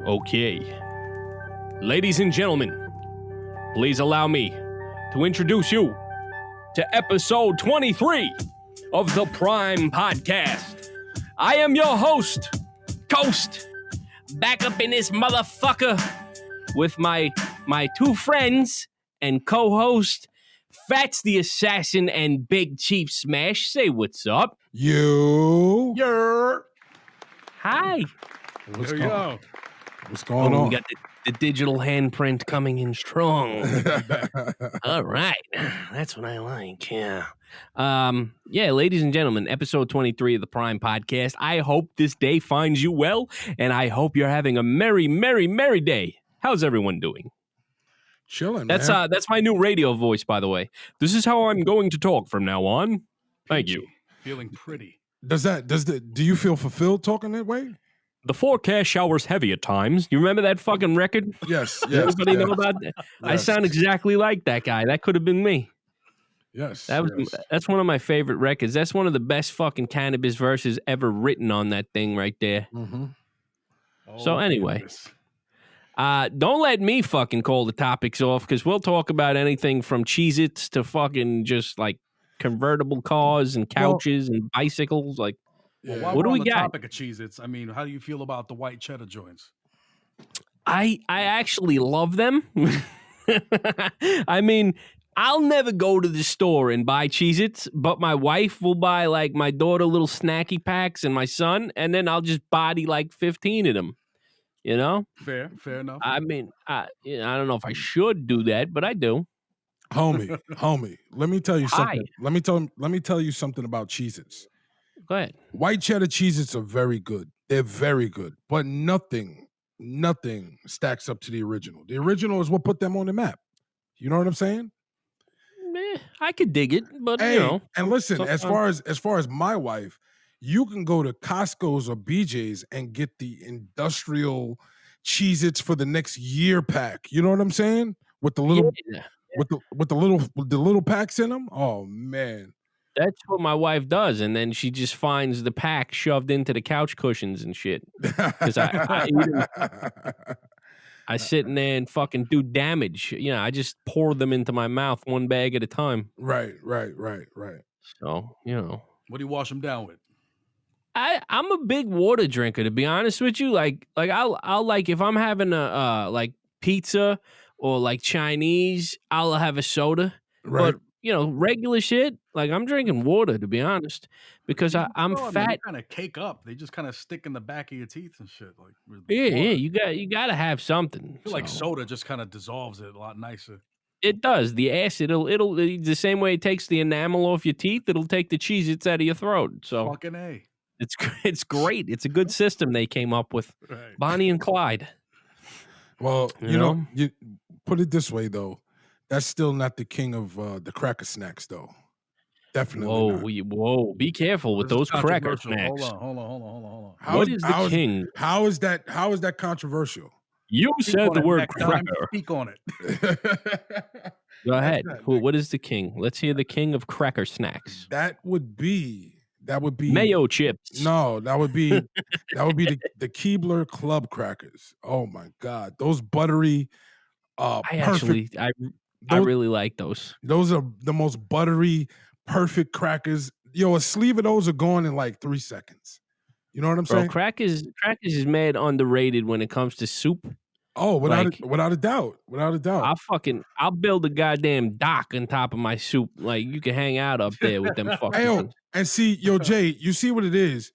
Okay. Ladies and gentlemen, please allow me to introduce you to episode 23 of the Prime Podcast. I am your host, Coast, back up in this motherfucker with my two friends and co-host, Fats the Assassin and Big Chief Smash. Say what's up. Yer. Hi. What's going on? What's going on? We got the digital handprint coming in strong. All right. That's what I like. Yeah. Ladies and gentlemen, episode 23 of the Prime Podcast. I hope this day finds you well, and I hope you're having a merry, merry, merry day. How's everyone doing? Chilling, That's man. That's my new radio voice, by the way. This is how I'm going to talk from now on. Thank you. Feeling pretty. Do you feel fulfilled talking that way? The forecast showers heavy at times. You remember that fucking record? Yes. Everybody know about that? Yes. I sound exactly like that guy. That could have been me. Yes. That's one of my favorite records. That's one of the best fucking cannabis verses ever written on that thing right there. Mm-hmm. So anyway, don't let me fucking call the topics off, because we'll talk about anything from Cheez-Its to fucking just like convertible cars and couches and bicycles. Like, Well, while what do we're we on the got? topic of Cheez-Its, I mean, how do you feel about the white cheddar joints? I actually love them. I mean, I'll never go to the store and buy Cheez-Its, but my wife will buy like my daughter little snacky packs and my son, and then I'll just body like 15 of them. You know? Fair enough. I mean, I don't know if I should do that, but I do. Homie, let me tell you something. Hi. Let me tell you something about Cheez-Its. Go ahead. White cheddar Cheez-Its are very good. They're very good, but nothing stacks up to the original. The original is what put them on the map. You know what I'm saying? I could dig it, but Hey, you know. and listen, sometimes- as far as my wife, you can go to Costco's or BJ's and get the industrial Cheez-Its for the next year pack. You know what I'm saying? With the little Yeah. with the little packs in them. Oh man. That's what my wife does, and then she just finds the pack shoved into the couch cushions and shit. Because I sit in there and fucking do damage. You know, I just pour them into my mouth one bag at a time. Right. So, you know. What do you wash them down with? I'm a big water drinker, to be honest with you. Like I'll like, if I'm having a like pizza or like Chinese, I'll have a soda. Right. But you know, regular shit, like I'm drinking water, to be honest, because I'm fat. They kind of cake up. They just kind of stick in the back of your teeth and shit. Like Yeah, you gotta have something. I feel like soda just kind of dissolves it a lot nicer. It does. The acid, it'll the same way it takes the enamel off your teeth, it'll take the Cheez-Its out of your throat. So Fucking A. it's great. It's a good system they came up with. Right. Bonnie and Clyde. Well, You know? you put it this way though. That's still not the king of the cracker snacks, though. Definitely not. Whoa! Be careful with This is those cracker controversial. snacks. Hold on. What is the king? How is that controversial? You Speak said on the it word next time. cracker. Speak on it. Go ahead. that, What is the king? Let's hear the king of cracker snacks. That would be Mayo chips. No, that would be the Keebler Club crackers. Oh my God, those buttery. Perfect. I really like those. Those are the most buttery, perfect crackers. Yo, a sleeve of those are gone in like 3 seconds. You know what I'm Bro, saying? crackers is mad underrated when it comes to soup. Oh, like- without a doubt. I'll build a goddamn dock on top of my soup. Like you can hang out up there with them fucking Hey, yo, things. and see, yo, Jay, you see what it is?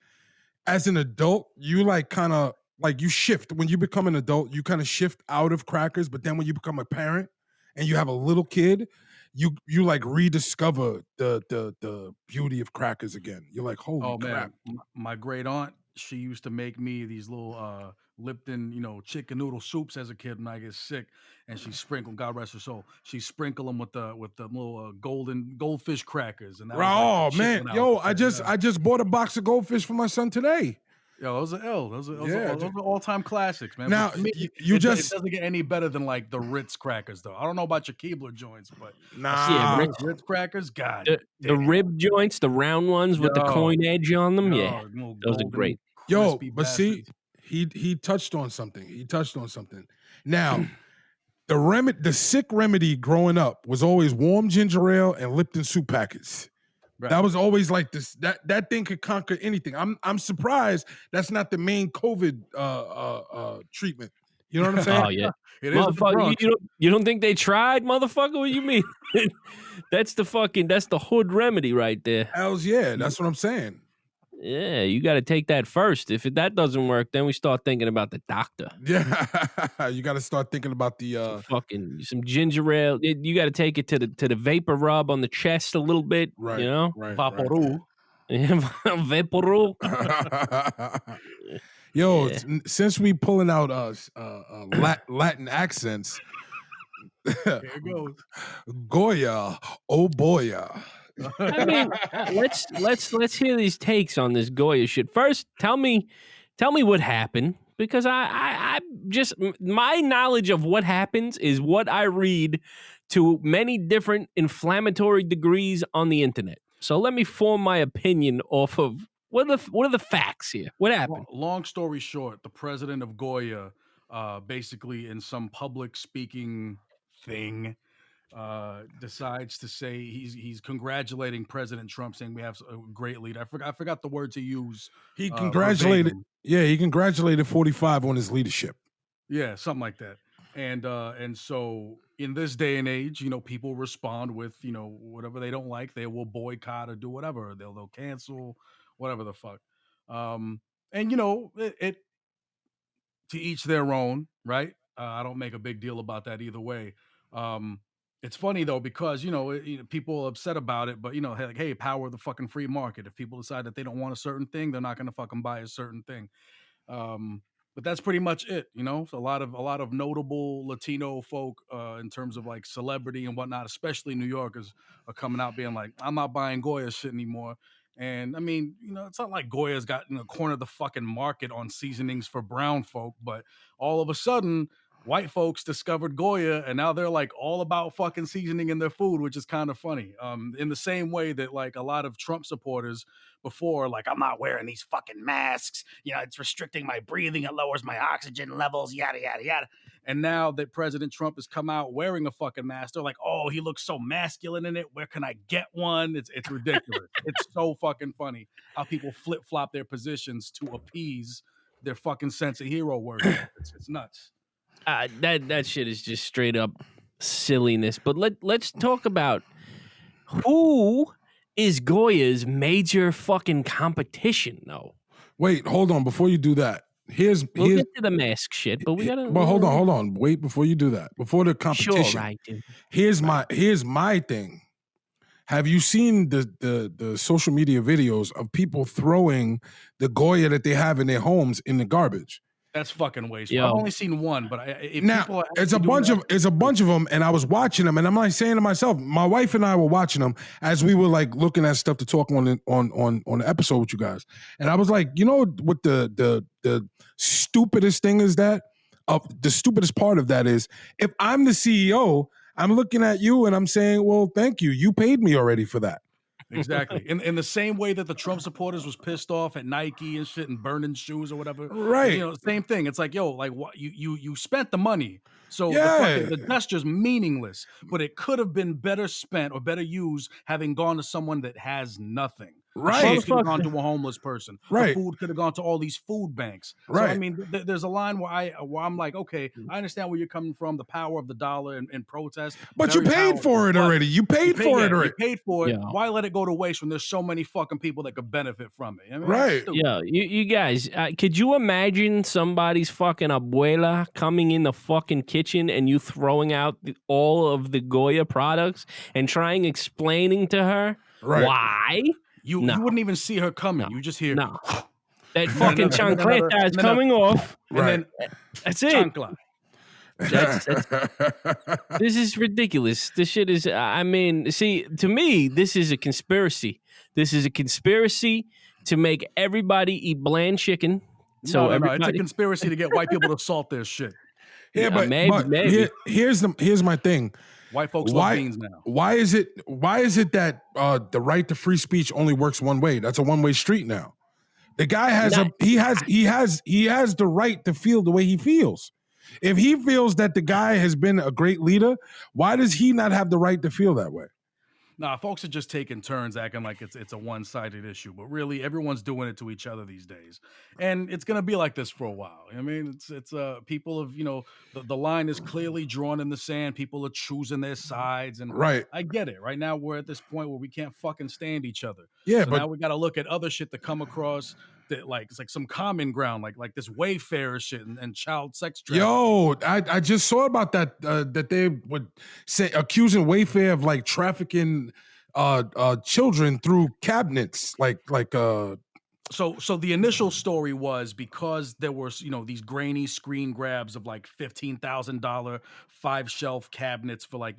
As an adult, you like kind of like you shift. When you become an adult, you kind of shift out of crackers. But then when you become a parent and you have a little kid, you like rediscover the beauty of crackers again. You're like, holy crap. Man, my great aunt, she used to make me these little Lipton, chicken noodle soups as a kid when I get sick, and she sprinkled, God rest her soul, she sprinkled them with the little goldfish crackers. And that was Oh like the shit man, when I yo, was a kid. I just bought a box of goldfish for my son today. Yo, those are ill. Those Yeah, are all-time classics, man. Now, But for me, you it just doesn't get any better than like the Ritz crackers, though. I don't know about your Keebler joints, but nah. Ritz crackers, God, The rib joints, the round ones with the Yo. coin edge on them. Yeah, no, those are golden, great. Yo, crispy but see, bastards. He touched on something. Now, the sick remedy growing up was always warm ginger ale and Lipton soup packets. Right. That was always like this. That thing could conquer anything. I'm surprised that's not the main COVID treatment. You know what I'm saying? Oh yeah, It is with the motherfucker. Bronx. You don't think they tried, motherfucker? What do you mean? That's the hood remedy right there. Hells yeah, that's what I'm saying. Yeah, you got to take that first. If that doesn't work, then we start thinking about the doctor. Yeah, you got to start thinking about the Some ginger ale. You got to take it to the vapor rub on the chest a little bit. right. You know, Right, Vaporu. Vaporu. Yo, Yeah. since we pulling out Latin accents, Here it goes. Goya, oh boy. I mean, let's hear these takes on this Goya shit. First, tell me what happened, because I just, my knowledge of what happens is what I read to many different inflammatory degrees on the internet. So let me form my opinion off of what are the facts here. What happened? Long story short, the president of Goya, basically in some public speaking thing, decides to say he's congratulating President Trump, saying we have a great leader. I forgot the word to use. He congratulated. Verbatim. Yeah, he congratulated 45 on his leadership. Yeah, something like that. And so in this day and age, you know, people respond with, you know, whatever they don't like, they will boycott or do whatever. They'll cancel, whatever the fuck. And you know, it to each their own, right? I don't make a big deal about that either way. It's funny though, because you know, people are upset about it, but you know, like, hey, power of the fucking free market. If people decide that they don't want a certain thing, they're not going to fucking buy a certain thing. But that's pretty much it, you know. So a lot of notable Latino folk, in terms of like celebrity and whatnot, especially New Yorkers, are coming out being like, I'm not buying Goya shit anymore. And I mean, you know, it's not like Goya's got, you know, cornered the fucking market on seasonings for brown folk, but all of a sudden, white folks discovered Goya, and now they're like all about fucking seasoning in their food, which is kind of funny. In the same way that like a lot of Trump supporters before, like, I'm not wearing these fucking masks, you know, it's restricting my breathing, it lowers my oxygen levels, yada yada yada. And now that President Trump has come out wearing a fucking mask, they're like, oh, he looks so masculine in it. Where can I get one? It's ridiculous. It's so fucking funny how people flip flop their positions to appease their fucking sense of hero worship. It's nuts. That shit is just straight up silliness. But let's talk about who is Goya's major fucking competition, though. Wait, hold on. Before you do that, We'll get to the mask shit, but we gotta. Well, hold on. Wait, before you do that, before the competition. Sure, right, dude. Here's my thing. Have you seen the social media videos of people throwing the Goya that they have in their homes in the garbage? That's fucking wasteful. Yo. I've only seen one, but Now it's a bunch of them, and I was watching them, and I'm like saying to myself, my wife and I were watching them as we were like looking at stuff to talk on the episode with you guys, and I was like, you know what the stupidest thing is that the stupidest part of that is, if I'm the CEO, I'm looking at you and I'm saying, well, thank you, you paid me already for that. Exactly. In the same way that the Trump supporters was pissed off at Nike and shit and burning shoes or whatever. Right. You know, same thing. It's like, yo, like what you spent the money. So Yeah. the gesture's meaningless, but it could have been better spent or better used having gone to someone that has nothing. Right. It could have gone to a homeless person. Right. The food could have gone to all these food banks. Right. So I mean, there's a line where I'm like, okay, I understand where you're coming from, the power of the dollar and protest. But you Very paid powerful, for it but already. You paid for it already. You paid for it. Yeah. Why let it go to waste when there's so many fucking people that could benefit from it? I mean, Right. that's stupid. Yeah, you guys, could you imagine somebody's fucking abuela coming in the fucking kitchen and you throwing out all of the Goya products and explaining to her why? You No. wouldn't even see her coming. You just hear No. That fucking then another- chancleta is and then coming off. and Right. then That's it. chancla. This is ridiculous. This shit is, I mean, see, to me, this is a conspiracy. This is a conspiracy to make everybody eat bland chicken. So No, everybody, it's a conspiracy to get white people to salt their shit. Yeah, but maybe. Here's my thing. White folks love beans now. Why is it that the right to free speech only works one way? That's a one-way street now. The guy has he has the right to feel the way he feels. If he feels that the guy has been a great leader, why does he not have the right to feel that way? Nah, folks are just taking turns acting like it's a one-sided issue, but really everyone's doing it to each other these days. And it's gonna be like this for a while. I mean, it's people have, the line is clearly drawn in the sand. People are choosing their sides, and Right. I get it. Right now we're at this point where we can't fucking stand each other. Yeah, So but now we gotta look at other shit to come across that like it's like some common ground, like this Wayfarer shit and child sex trafficking. yo, I just saw about that that they would say accusing Wayfair of like trafficking children through cabinets, So the initial story was because there was these grainy screen grabs of like $15,000 5 shelf cabinets for like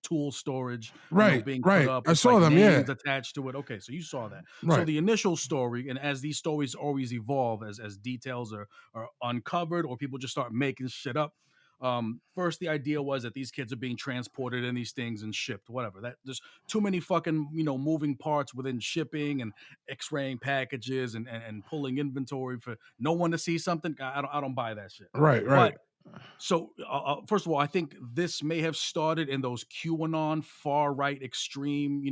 tool storage right, being put right. up I with saw like them, yeah. names attached to it. Okay, so you saw that. So Right. the initial story, and as these stories always evolve, as details are uncovered or people just start making shit up. First the idea was that these kids are being transported in these things and shipped, whatever. That there's too many fucking moving parts within shipping and x-raying packages and pulling inventory for no one to see something. I don't buy that shit. Right, right. But so first of all, I think this may have started in those QAnon far right extreme,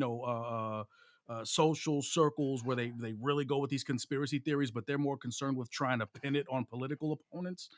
social circles where they really go with these conspiracy theories, but they're more concerned with trying to pin it on political opponents.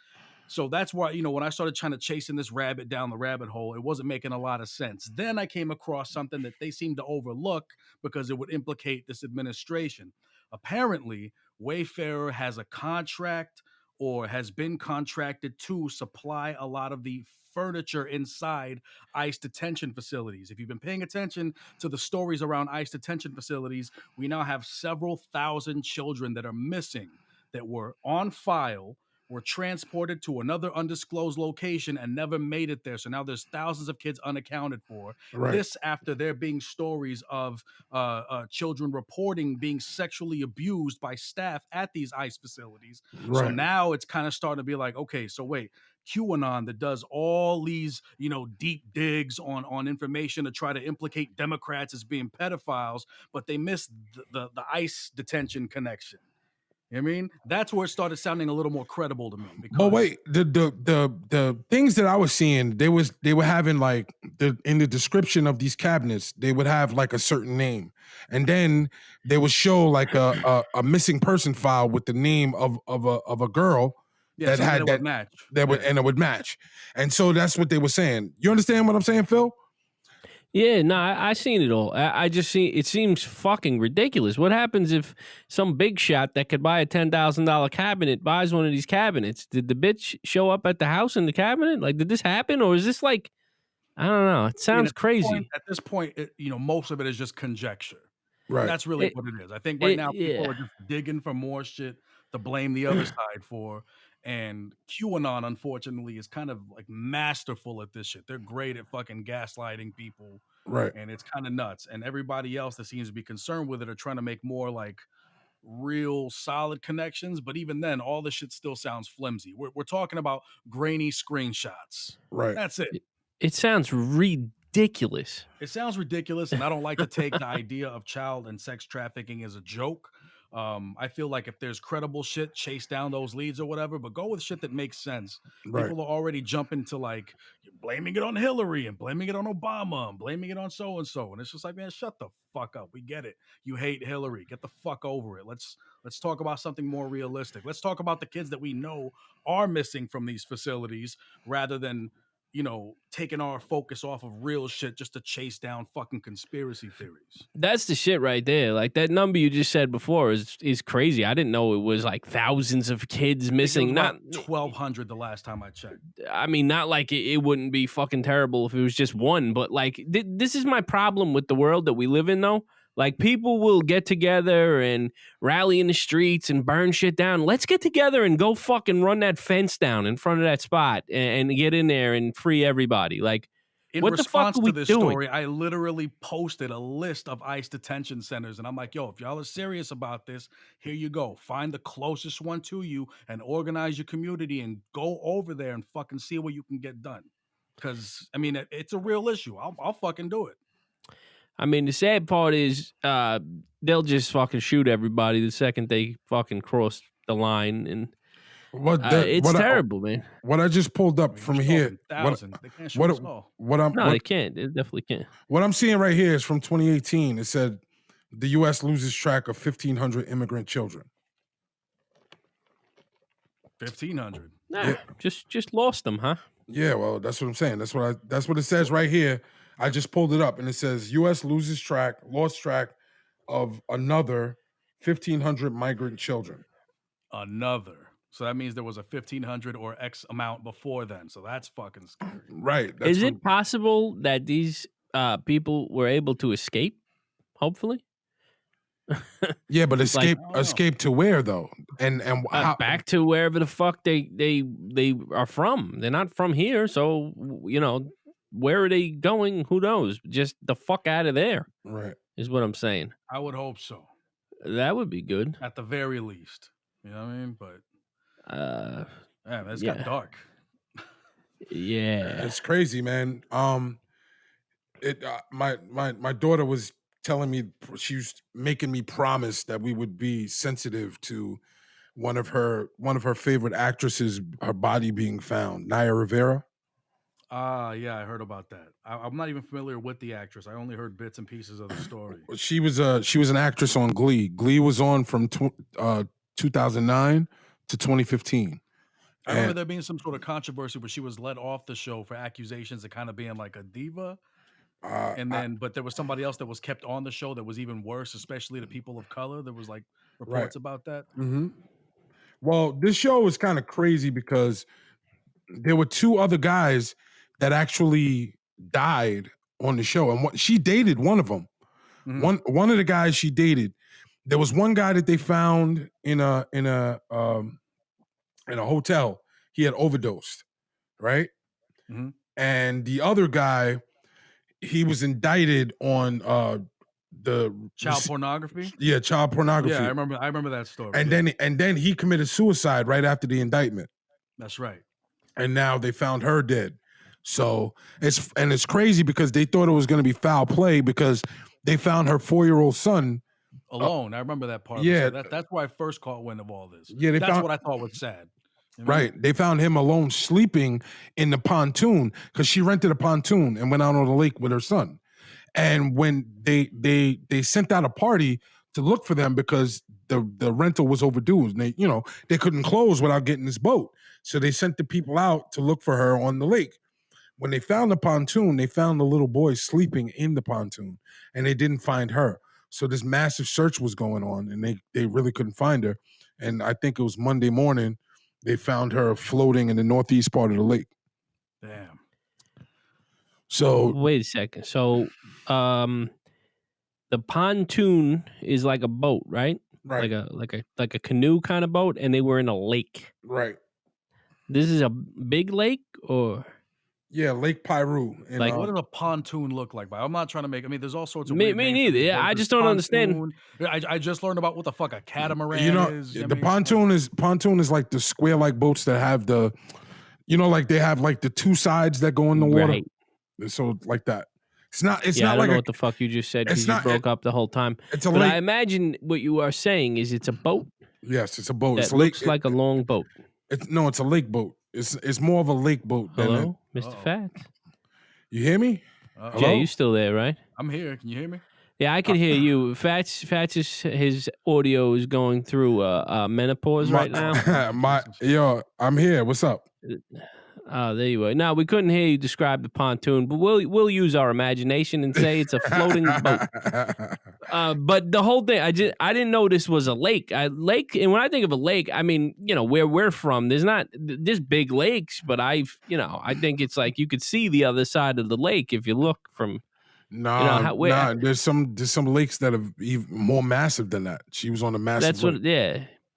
So that's why, when I started trying to chasing this rabbit down the rabbit hole, it wasn't making a lot of sense. Then I came across something that they seem to overlook because it would implicate this administration. Apparently, Wayfarer has a contract or has been contracted to supply a lot of the furniture inside ICE detention facilities. If you've been paying attention to the stories around ICE detention facilities, we now have several thousand children that are missing that were on file, were transported to another undisclosed location and never made it there. So now there's thousands of kids unaccounted for. Right. This after there being stories of children reporting being sexually abused by staff at these ICE facilities. So Right. now it's kind of starting to be like, okay, so wait, QAnon that does all these, deep digs on information to try to implicate Democrats as being pedophiles, but they missed the ICE detention connection. You know what I mean? That's where it started sounding a little more credible to me. Because But wait, the things that I was seeing, they were having like in the description of these cabinets, they would have like a certain name, and then they would show like a missing person file with the name of a girl that something had that would match. would and it would match, and so that's what they were saying. You understand what I'm saying, Phil? Yeah, no, I seen it all. I just see it seems fucking ridiculous. What happens if some big shot that could buy a $10,000 cabinet buys one of these cabinets? Did the bitch show up at the house in the cabinet? Like, did this happen, or is this like, I don't know? It sounds crazy. At this point, most of it is just conjecture. Right. That's really what it is. I think right now people are just digging for more shit to blame the other side for. And QAnon, unfortunately, is kind of like masterful at this shit. They're great at fucking gaslighting people. Right. And it's kind of nuts. And everybody else that seems to be concerned with it are trying to make more like real solid connections. But even then, all the shit still sounds flimsy. We're talking about grainy screenshots. Right. That's it. It sounds ridiculous. It sounds ridiculous, and I don't like to take the idea of child and sex trafficking as a joke. I feel like if there's credible shit, chase down those leads or whatever, but go with shit that makes sense. Right. People are already jumping to like blaming it on Hillary and blaming it on Obama and blaming it on so and so, and it's just like, man, shut the fuck up. We get it. You hate Hillary. Get the fuck over it. Let's talk about something more realistic. Let's talk about the kids that we know are missing from these facilities rather than taking our focus off of real shit just to chase down fucking conspiracy theories. That's the shit right there. Like that number you just said before is crazy. I didn't know it was like thousands of kids missing. Not 1,200 the last time I checked. I mean, not like it wouldn't be fucking terrible if it was just one, but like this is my problem with the world that we live in, though. Like people will get together and rally in the streets and burn shit down. Let's get together and go fucking run that fence down in front of that spot and get in there and free everybody. Like, in what the fuck response are we to this doing? story, I literally posted a list of ICE detention centers, and I'm like, yo, if y'all are serious about this, here you go. Find the closest one to you and organize your community and go over there and fucking see what you can get done. Because, I mean, it's a real issue. I'll fucking do it. I mean, the sad part is they'll just fucking shoot everybody the second they fucking cross the line, and it's terrible, man. What I just pulled up I mean, from we're here, talking thousands. They can't shoot us all. No, they can't. They definitely can't. What I'm seeing right here is from 2018. It said the U.S. loses track of 1,500 immigrant children. 1,500. Nah, yeah. just lost them, huh? Yeah, well, that's what I'm saying. That's what it says right here. I just pulled it up, and it says U.S. lost track of another 1,500 migrant children. Another. So that means there was a 1,500 or X amount before then. So that's fucking scary. Right. Is it possible that these people were able to escape? Hopefully. Yeah, but escape to where though? And how back to wherever the fuck they are from. They're not from here, so where are they going? Who knows? Just the fuck out of there. Right. Is what I'm saying. I would hope so. That would be good. At the very least. You know what I mean? But that's got dark. Yeah. It's crazy, man. My daughter was telling me, she was making me promise that we would be sensitive to one of her favorite actresses, her body being found, Nia Rivera. Yeah, I heard about that. I'm not even familiar with the actress. I only heard bits and pieces of the story. She was an actress on Glee. Glee was on from 2009 to 2015. I remember there being some sort of controversy where she was let off the show for accusations of kind of being like a diva. But there was somebody else that was kept on the show that was even worse, especially the people of color. There was like reports about that. Mm-hmm. Well, this show was kind of crazy because there were two other guys that actually died on the show, and she dated one of them. Mm-hmm. One of the guys she dated. There was one guy that they found in a hotel. He had overdosed, right? Mm-hmm. And the other guy, he was indicted on the child pornography. Yeah, child pornography. Yeah, I remember that story. And then he committed suicide right after the indictment. That's right. And now they found her dead. So it's crazy because they thought it was going to be foul play because they found her 4-year-old son alone. I remember that part. Yeah, that's where I first caught wind of all this. Yeah, that's what I thought was sad. You know? Right. They found him alone sleeping in the pontoon because she rented a pontoon and went out on the lake with her son. And when they sent out a party to look for them because the rental was overdue, and they couldn't close without getting this boat. So they sent the people out to look for her on the lake. When they found the pontoon, they found the little boy sleeping in the pontoon, and they didn't find her. So this massive search was going on, and they really couldn't find her. And I think it was Monday morning, they found her floating in the northeast part of the lake. Damn. So wait a second. So the pontoon is like a boat, right? Right. Like a canoe kind of boat, and they were in a lake. Right. This is a big lake, or yeah, Lake Piru. Like, what does a pontoon look like? I'm not trying to make. I mean, there's all sorts of. Me neither. Yeah, I just don't understand. I just learned about what the fuck a catamaran is. The pontoon is like the square like boats that have the, like they have like the two sides that go in the water. Right. So like that. It's not. It's yeah, not I don't like know what the fuck you just said because you broke up the whole time. It's a but lake. I imagine what you are saying is it's a boat. Yes, it's a boat. That looks like a long boat. It's a lake boat. It's more of a lake boat. Hello, Mr. Fats. You hear me? Jay, you still there, right? I'm here. Can you hear me? Yeah, I can hear you. Fats his audio is going through menopause right now. I'm here. What's up? Oh, there you are. No, we couldn't hear you describe the pontoon, but we'll use our imagination and say it's a floating boat. But the whole thing, I didn't know this was a lake. And when I think of a lake, I mean, where we're from, there's big lakes, but I think it's like you could see the other side of the lake if you look from. Nah, there's some lakes that are even more massive than that. She was on a massive.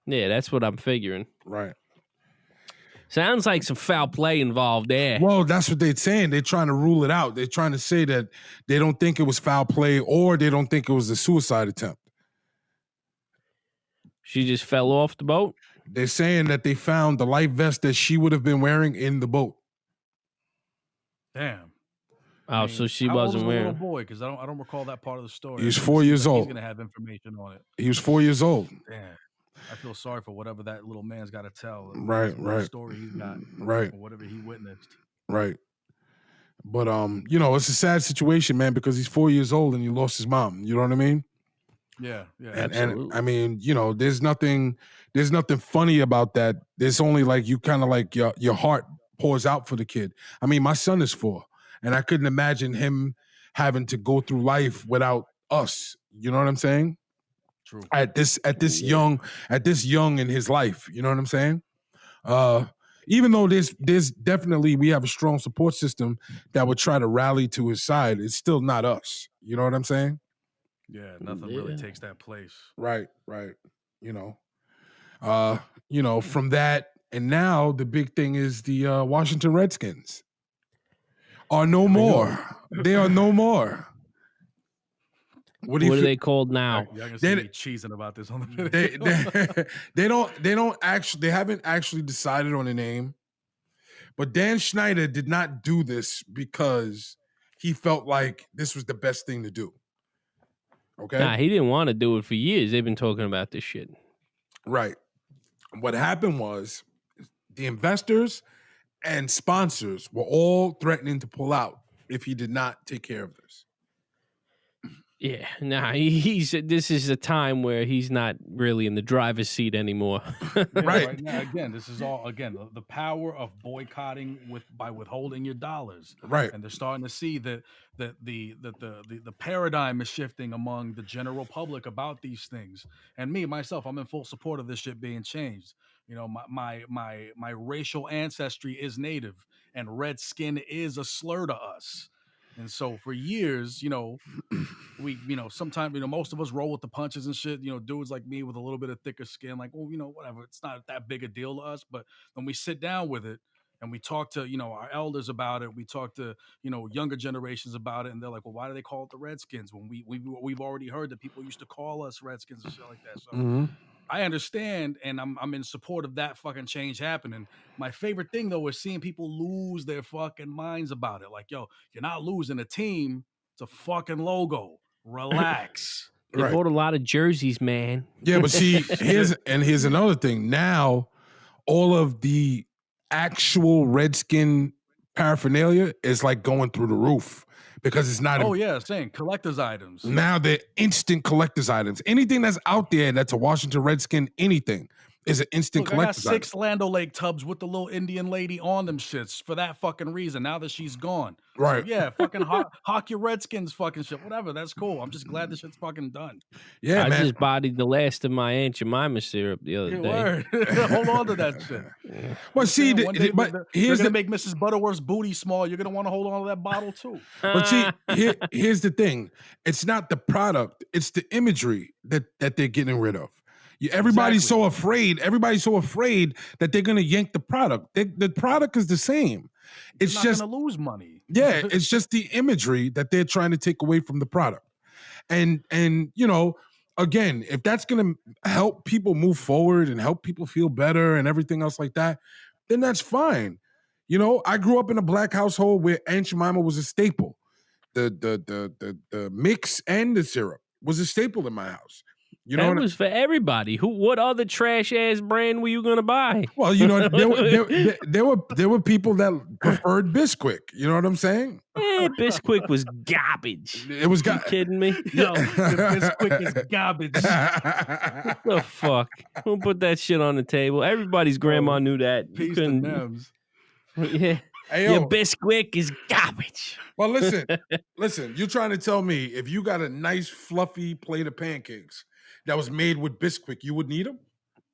That's what I'm figuring. Right. Sounds like some foul play involved there. Well, that's what they're saying. They're trying to rule it out. They're trying to say that they don't think it was foul play or they don't think it was a suicide attempt. She just fell off the boat? They're saying that they found the life vest that she would have been wearing in the boat. Damn. Oh, so she how old wasn't was the little wearing. boy? Because I don't recall that part of the story. He was It 4 seems years like old. He's gonna have information on it. He was 4 years old. Damn. I feel sorry for whatever that little man's got to tell. Right, Whatever right. story he's got, Right, or whatever he witnessed. right. But it's a sad situation, man, because he's 4 years old and he lost his mom. You know what I mean? Yeah. And Absolutely. I mean, there's nothing funny about that. There's only like you kind of like your heart pours out for the kid. I mean, my son is 4, and I couldn't imagine him having to go through life without us. You know what I'm saying? True. At this young in his life. You know what I'm saying? Even though there's definitely we have a strong support system that would try to rally to his side, it's still not us. You know what I'm saying? Yeah, nothing really takes that place. Right. From that, and now the big thing is the Washington Redskins are no more. They are no more. What are they called now? Y'all gonna see me cheesing about this on the video. They haven't actually decided on a name. But Dan Schneider did not do this because he felt like this was the best thing to do. Okay? Nah, he didn't want to do it for years. They've been talking about this shit. Right. What happened was the investors and sponsors were all threatening to pull out if he did not take care of this. Yeah, nah, this is a time where he's not really in the driver's seat anymore. Right now, again, this is all the power of boycotting by withholding your dollars. Right. And they're starting to see that the paradigm is shifting among the general public about these things. And myself, I'm in full support of this shit being changed. My racial ancestry is native, and red skin is a slur to us. And so for years, we, sometimes, most of us roll with the punches and shit, dudes like me with a little bit of thicker skin, like, well, whatever, it's not that big a deal to us. But when we sit down with it and we talk to, our elders about it, we talk to, younger generations about it, and they're like, well, why do they call it the Redskins when we've already heard that people used to call us Redskins and shit like that. So I understand, and I'm in support of that fucking change happening. My favorite thing, though, is seeing people lose their fucking minds about it. Like, yo, you're not losing a team. It's a fucking logo. Relax. They bought a lot of jerseys, man. Yeah, but see, here's another thing. Now, all of the actual Redskin paraphernalia is like going through the roof because it's not. Saying collector's items. Now they're instant collector's items. Anything that's out there that's a Washington Redskin, anything is an instant collector's item. I got 6 Land O'Lake tubs with the little Indian lady on them shits for that fucking reason. Now that she's gone. Right. So yeah, fucking hawk your Redskins fucking shit. Whatever. That's cool. I'm just glad this shit's fucking done. Yeah, I man. just bodied the last of my Aunt Jemima syrup the other day. Hold on to that shit. Well, see, they're gonna make Mrs. Butterworth's booty small. You're gonna want to hold on to that bottle too. But see, here's the thing. It's not the product, it's the imagery that they're getting rid of. Everybody's so afraid. Everybody's so afraid that they're gonna yank the product. The product is the same. It's not just gonna lose money. Yeah, it's just the imagery that they're trying to take away from the product. And again, if that's gonna help people move forward and help people feel better and everything else like that, then that's fine. I grew up in a black household where Aunt Jemima was a staple. The mix and the syrup was a staple in my house. That was for everybody. What other trash ass brand were you gonna buy? Well, there were people that preferred Bisquick. You know what I'm saying? Bisquick was garbage. It was. You kidding me? Yo, the Bisquick is garbage. What the fuck? Who put that shit on the table? Everybody's grandma knew that. Peace to Nems. Yeah. Hey, your Bisquick is garbage. Well, listen. You're trying to tell me if you got a nice fluffy plate of pancakes that was made with Bisquick, you would need them?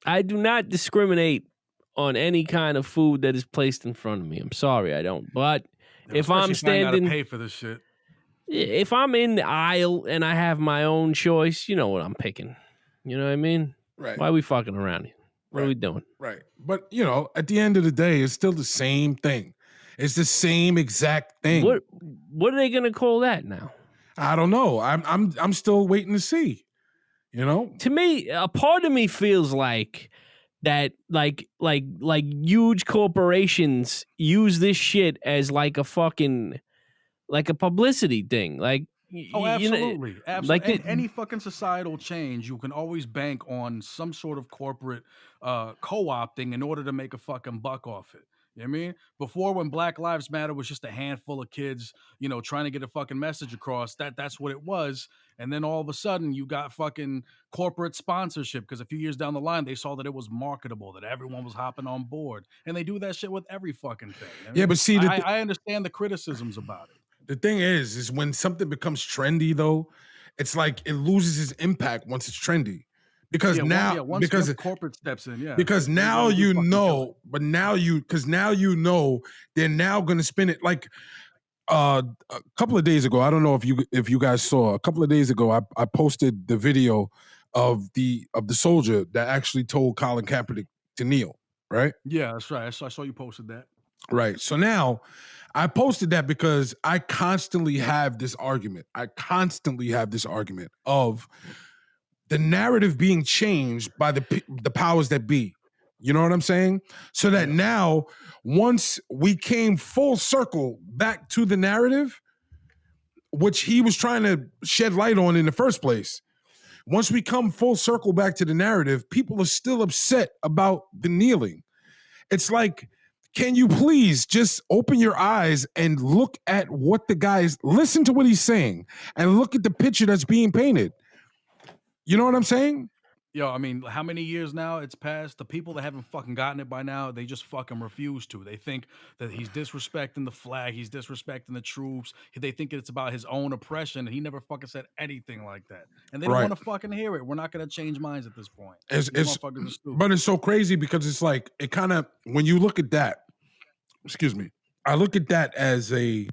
I do not discriminate on any kind of food that is placed in front of me. I'm sorry, I don't. But if I'm standing, pay for this shit. If I'm in the aisle and I have my own choice, you know what I'm picking. You know what I mean? Right. Why are we fucking around here? What are we doing? Right. But at the end of the day, it's still the same thing. It's the same exact thing. What are they gonna call that now? I don't know. I'm still waiting to see. To me, a part of me feels like that, like huge corporations use this shit as like a fucking like a publicity thing. Like, Oh, you know, absolutely, like absolutely. the, And any fucking societal change, you can always bank on some sort of corporate co-opting in order to make a fucking buck off it. You know what I mean? Before, when Black Lives Matter was just a handful of kids, trying to get a fucking message across, that's what it was. And then all of a sudden, you got fucking corporate sponsorship because a few years down the line, they saw that it was marketable, that everyone was hopping on board, and they do that shit with every fucking thing. You know what I Yeah, mean, but see, I understand the criticisms about it. the thing is when something becomes trendy, though, it's like it loses its impact once it's trendy. Because Once corporate steps in, yeah, because they now really do you fucking kill it. know, but now you know they're now gonna spin it like a couple of days ago. I don't know if you guys saw a couple of days ago. I posted the video of the soldier that actually told Colin Kaepernick to kneel. Right. Yeah, that's right. I saw you posted that. Right. So now I posted that because I constantly have this argument. Of the narrative being changed by the powers that be. You know what I'm saying? So that now, once we came full circle back to the narrative, which he was trying to shed light on in the first place, once we come full circle back to the narrative, people are still upset about the kneeling. It's like, can you please just open your eyes and look at what listen to what he's saying and look at the picture that's being painted? You know what I'm saying? Yo, I mean, how many years now it's passed? The people that haven't fucking gotten it by now, they just fucking refuse to. They think that he's disrespecting the flag, he's disrespecting the troops. They think it's about his own oppression. He never fucking said anything like that. And they don't Right. want to fucking hear it. We're not going to change minds at this point. It's, These motherfuckers are stupid. but it's so crazy because it's like, it kind of, when you look at that, excuse me, I look at that as a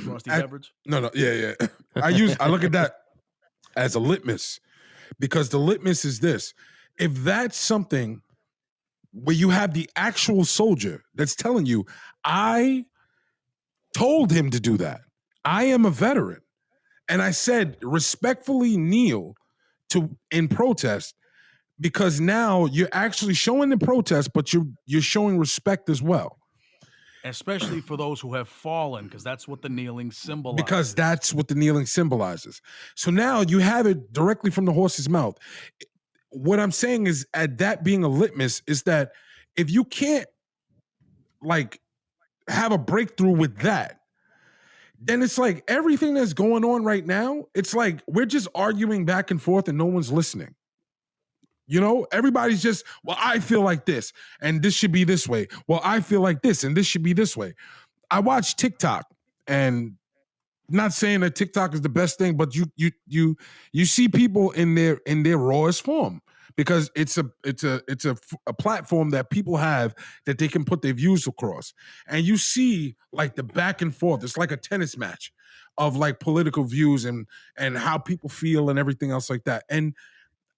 Frosty beverage? No, yeah. I look at that as a litmus, because the litmus is this: if that's something where you have the actual soldier that's telling you, I told him to do that, I am a veteran, and I said respectfully kneel in protest, because now you're actually showing the protest, but you're showing respect as well. Especially for those who have fallen, because that's what the kneeling symbolizes. Because that's what the kneeling symbolizes. So now you have it directly from the horse's mouth. What I'm saying is, at that being a litmus, is that if you can't like have a breakthrough with that, then it's like everything that's going on right now, it's like we're just arguing back and forth and no one's listening. You know, everybody's just, well, I feel like this and this should be this way. Well, I feel like this and this should be this way. I watch TikTok, and not saying that TikTok is the best thing, but you see people in their rawest form, because it's a platform that people have that they can put their views across. And you see like the back and forth. It's like a tennis match of like political views and how people feel and everything else like that. And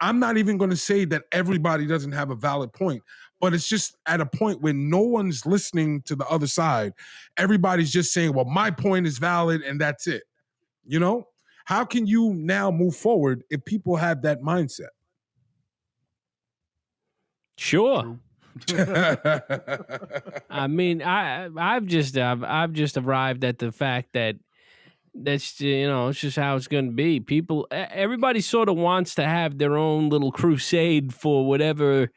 I'm not even going to say that everybody doesn't have a valid point, but it's just at a point where no one's listening to the other side. Everybody's just saying, well, my point is valid and that's it. You know, how can you now move forward if people have that mindset? Sure. I mean, I've just arrived at the fact that that's, it's just how it's going to be. Everybody sort of wants to have their own little crusade for whatever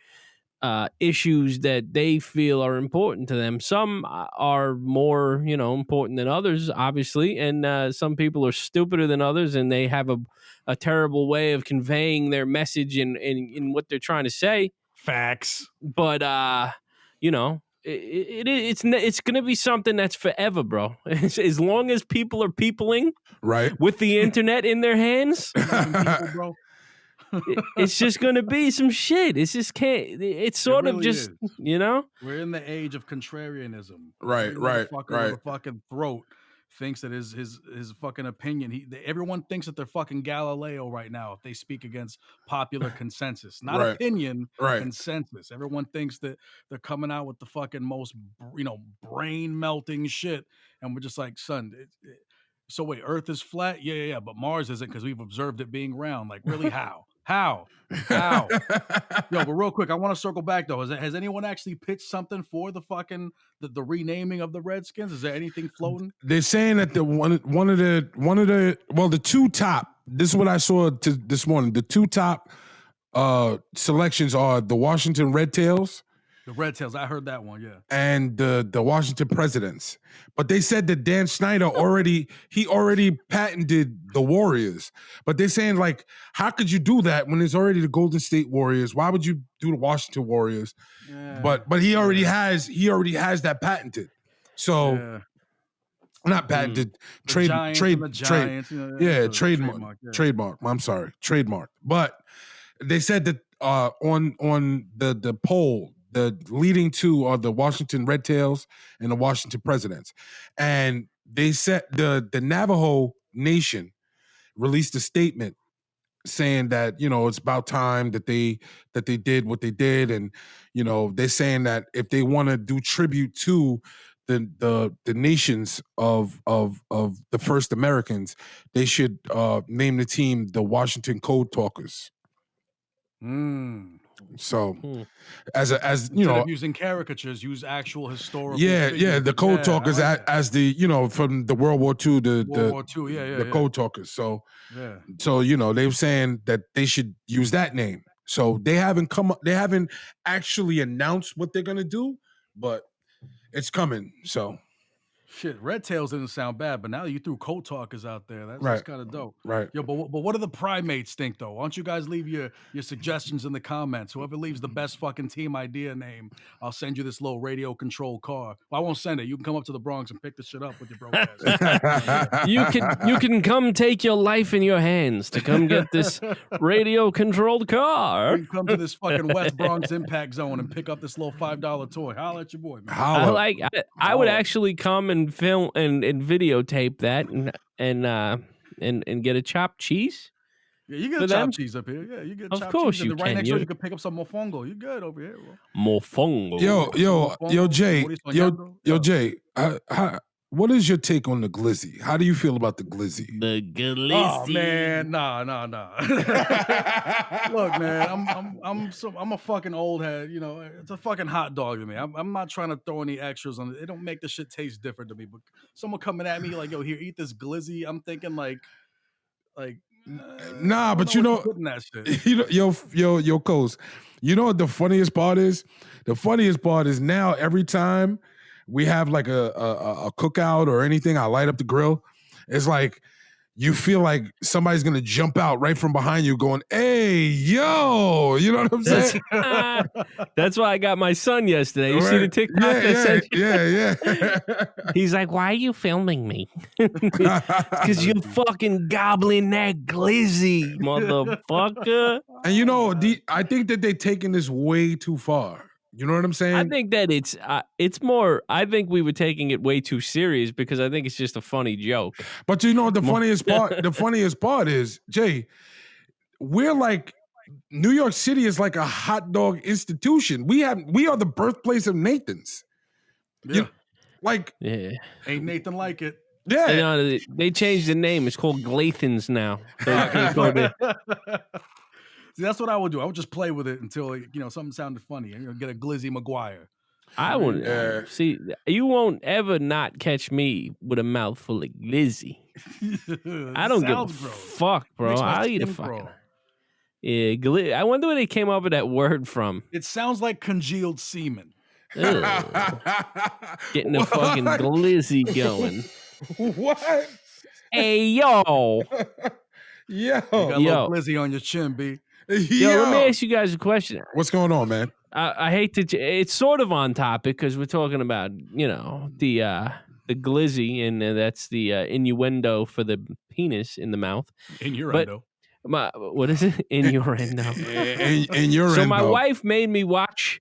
issues that they feel are important to them. Some are more, important than others, obviously, and some people are stupider than others, and they have a terrible way of conveying their message in what they're trying to say. Facts. But it's going to be something that's forever, bro. As long as people are peopling right with the internet in their hands, people, bro. It's just going to be some shit. It's just it's sort of just, We're in the age of contrarianism. Right. With a fucking throat thinks that his fucking opinion. Everyone thinks that they're fucking Galileo right now if they speak against popular consensus, not opinion, consensus. Everyone thinks that they're coming out with the fucking most, brain melting shit, and we're just like, son. So wait, Earth is flat? Yeah, but Mars isn't because we've observed it being round. Like, really, how? How? Yo, but real quick, I want to circle back though. Has anyone actually pitched something for the fucking the renaming of the Redskins? Is there anything floating? They're saying that the two top. This is what I saw this morning. The two top selections are the Washington Red Tails. The Red Tails, I heard that one, yeah. And the Washington Presidents. But they said that Dan Snyder already patented the Warriors. But they're saying, like, how could you do that when there's already the Golden State Warriors? Why would you do the Washington Warriors? Yeah. But he already has that patented. So not patented, trademark. I'm sorry, trademark. But they said that on the poll, the leading two are the Washington Red Tails and the Washington Presidents. And they said the Navajo Nation released a statement saying that, it's about time that they did what they did. And, they're saying that if they want to do tribute to the nations of the first Americans, they should name the team the Washington Code Talkers. So, as instead of using caricatures, use actual historical. The Code Talkers as the from the World War II, the Code Talkers. So, so they were saying that they should use that name. So they haven't actually announced what they're gonna do, but it's coming. So. Shit, Red Tails didn't sound bad, but now you threw Code Talkers out there. That's kind of dope. Right. Yo, but what do the primates think, though? Why don't you guys leave your suggestions in the comments? Whoever leaves the best fucking team idea name, I'll send you this little radio control car. Well, I won't send it. You can come up to the Bronx and pick this shit up with your broke ass. You can come take your life in your hands to come get this radio controlled car. You can come to this fucking West Bronx impact zone and pick up this little $5 toy. Holla at your boy, man. I would actually come and film and videotape that and get a chopped cheese. Yeah, you get chopped cheese up here. Yeah, you get chopped cheese. Of course you can. Right next door, you can pick up some mofongo. You good over here, bro. Mofongo. Yo, Jay. What is your take on the glizzy? How do you feel about the glizzy? The glizzy. Oh man, nah. Look, man, I'm a fucking old head. It's a fucking hot dog to me. I'm not trying to throw any extras on it. It don't make the shit taste different to me. But someone coming at me like, yo, here, eat this glizzy. I'm thinking like. Nah, but that shit. Yo, Coast. You know what the funniest part is? The funniest part is now every time we have like a cookout or anything, I light up the grill. It's like you feel like somebody's gonna jump out right from behind you, going, "Hey, yo!" You know what I'm saying? That's why I got my son yesterday. You see the TikTok? Yeah. He's like, "Why are you filming me?" Because you're fucking gobbling that glizzy, motherfucker. And I think that they're taking this way too far. You know what I'm saying? I think that it's more. I think we were taking it way too serious because I think it's just a funny joke. But the funniest part. The funniest part is, Jay, we're like New York City is like a hot dog institution. We are the birthplace of Nathan's. Yeah, ain't Nathan like it. Yeah, they changed the name. It's called Glathan's now. So you can't go there. See, that's what I would do. I would just play with it until something sounded funny. Get a Glizzy McGuire. I wouldn't see. You won't ever not catch me with a mouthful of glizzy. I don't give a fuck, bro. I'll eat a fucking. Yeah, I wonder where they came up with that word from. It sounds like congealed semen. Getting the fucking glizzy going. What? Hey, yo. You got a little glizzy on your chin, B. Yo, let me ask you guys a question. What's going on, man? I hate to. It's sort of on topic because we're talking about the glizzy, and that's the innuendo for the penis in the mouth. Innuendo. What is it? Innuendo. Innuendo. So my wife made me watch.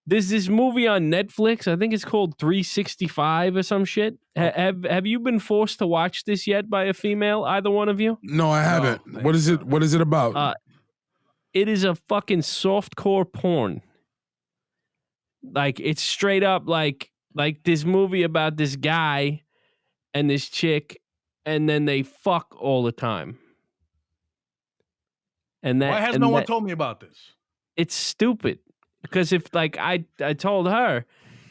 There's this movie on Netflix. I think it's called 365 or some shit. Have you been forced to watch this yet by a female? Either one of you? No, I haven't. No, what is it? What is it about? It is a fucking softcore porn. Like it's straight up like this movie about this guy and this chick, and then they fuck all the time. And Why has no one told me about this? It's stupid because if like I told her,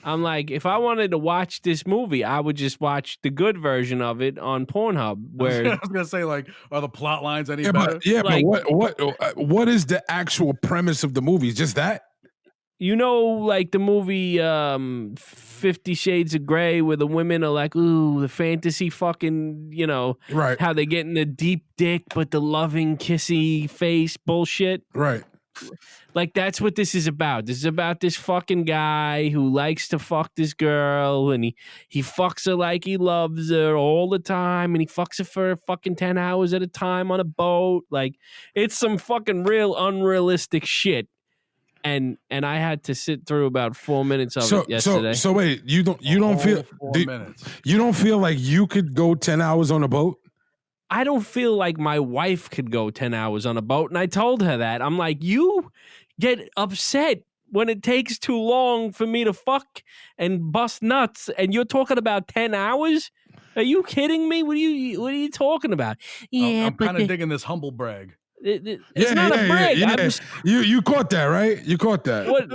I'm like, if I wanted to watch this movie, I would just watch the good version of it on Pornhub. Where I was gonna say, like, are the plot lines any Yeah, better? Like- but what is the actual premise of the movie? Just that? you know, like the movie 50 Shades of Grey, where the women are like, ooh, the fantasy fucking, you know, Right. how they get in the deep dick, but the loving, kissy face bullshit. Right. Like, that's what this is about. This is about this fucking guy who likes to fuck this girl, and he fucks her like he loves her all the time, and he fucks her for fucking 10 hours at a time on a boat. Like, it's some fucking real unrealistic shit. And I had to sit through about 4 minutes of it yesterday. So wait, you don't feel 4 minutes. you don't feel like you could go 10 hours on a boat? I don't feel like my wife could go 10 hours on a boat. And I told her that. I'm like, you get upset when it takes too long for me to fuck and bust nuts. And you're talking about 10 hours? Are you kidding me? What are you talking about? Yeah, I'm kind of digging this humble brag. It's not a brag. Yeah. You caught that, right? You caught that. What?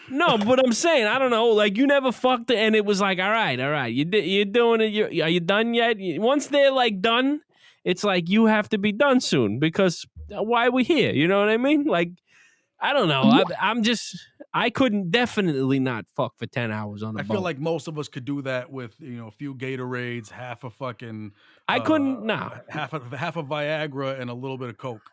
No, but I'm saying, I don't know. Like, you never fucked it, and it was like, all right. You're doing it. Are you done yet? Once they're like done, it's like you have to be done soon because why are we here? You know what I mean? Like, I don't know. I couldn't definitely not fuck for 10 hours on a boat. I feel like most of us could do that with, a few Gatorades, half a fucking. I couldn't. No, half a Viagra and a little bit of Coke.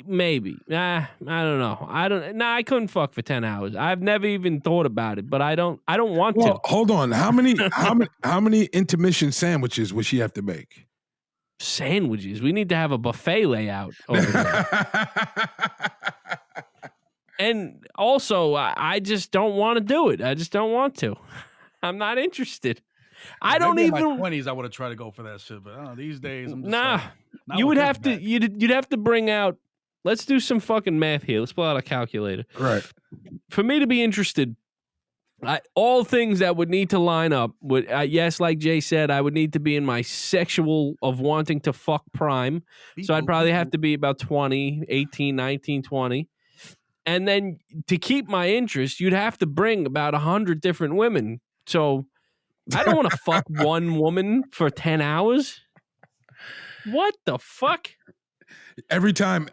Maybe. I don't know. I couldn't fuck for 10 hours. I've never even thought about it, but I don't want to. Hold on. How many intermission sandwiches would she have to make? Sandwiches. We need to have a buffet layout over there. And also, I just don't want to do it. I just don't want to. I'm not interested. I don't even. In my 20s, I would have tried to go for that shit, but these days, I'm just you would have to. You'd have to bring out. Let's do some fucking math here. Let's pull out a calculator. Right. For me to be interested, all things that would need to line up would. Yes, like Jay said, I would need to be in my sexual of wanting to fuck prime. So I'd probably have to be about 20, 18, 19, 20. And then to keep my interest, you'd have to bring about 100 different women. So I don't want to fuck one woman for 10 hours. What the fuck? Every time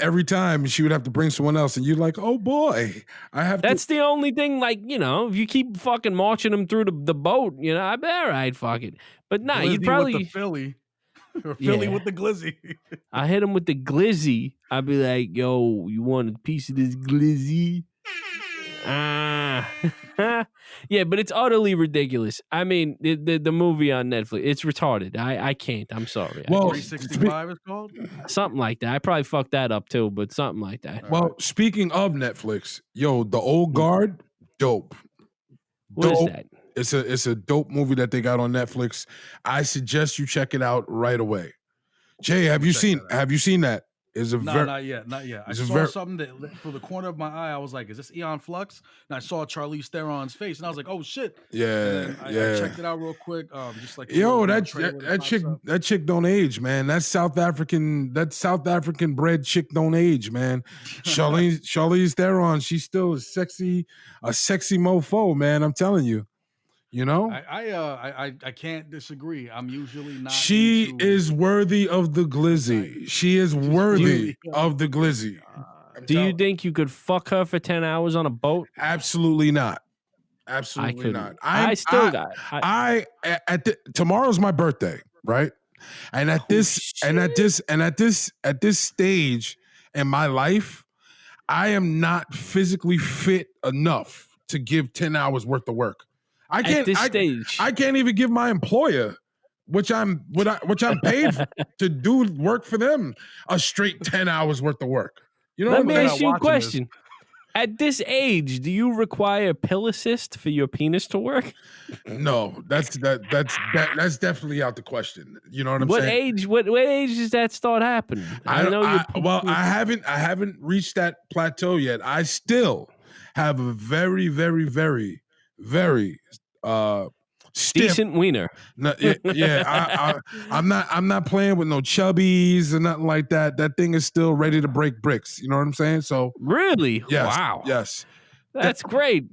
she would have to bring someone else, and you're like, oh boy, I have. That's the only thing. Like, if you keep fucking marching them through the boat, I'd be all right, fuck it. But nah, you'd probably with the Philly. Or Philly with the glizzy. I hit him with the glizzy. I'd be like, yo, you want a piece of this glizzy? Yeah, but it's utterly ridiculous. I mean, the movie on Netflix, it's retarded. I can't. I'm sorry. Well, 365 is called? Something like that. I probably fucked that up too, but something like that. Well, speaking of Netflix, yo, The Old Guard, dope. What is that? It's a dope movie that they got on Netflix. I suggest you check it out right away. Jay, have you seen that? Not yet. I saw something that through the corner of my eye, I was like, is this Eon Flux? And I saw Charlize Theron's face, and I was like, oh shit. Yeah. I checked it out real quick. Just like that chick don't age, man. That South African bred chick don't age, man. Charlize Theron, she's still a sexy mofo, man. I'm telling you. I can't disagree. I'm usually not. She is worthy of the glizzy. She is worthy of the glizzy. Do you think you could fuck her for 10 hours on a boat? Absolutely not. Absolutely not. Tomorrow's my birthday, right? And at this stage in my life, I am not physically fit enough to give 10 hours worth of work. I can't even give my employer, which I'm paid to do work for them, a straight 10 hours worth of work. Let me ask you a question. At this age, do you require a pill assist for your penis to work? No, that's definitely out the question. You know what I'm saying? What age does that start happening? I haven't reached that plateau yet. I still have a very, very, very, very Stiff. Decent wiener. No, yeah. I'm not playing with no chubbies or nothing like that. That thing is still ready to break bricks. You know what I'm saying? So Really? yes, Wow. yes. That's great.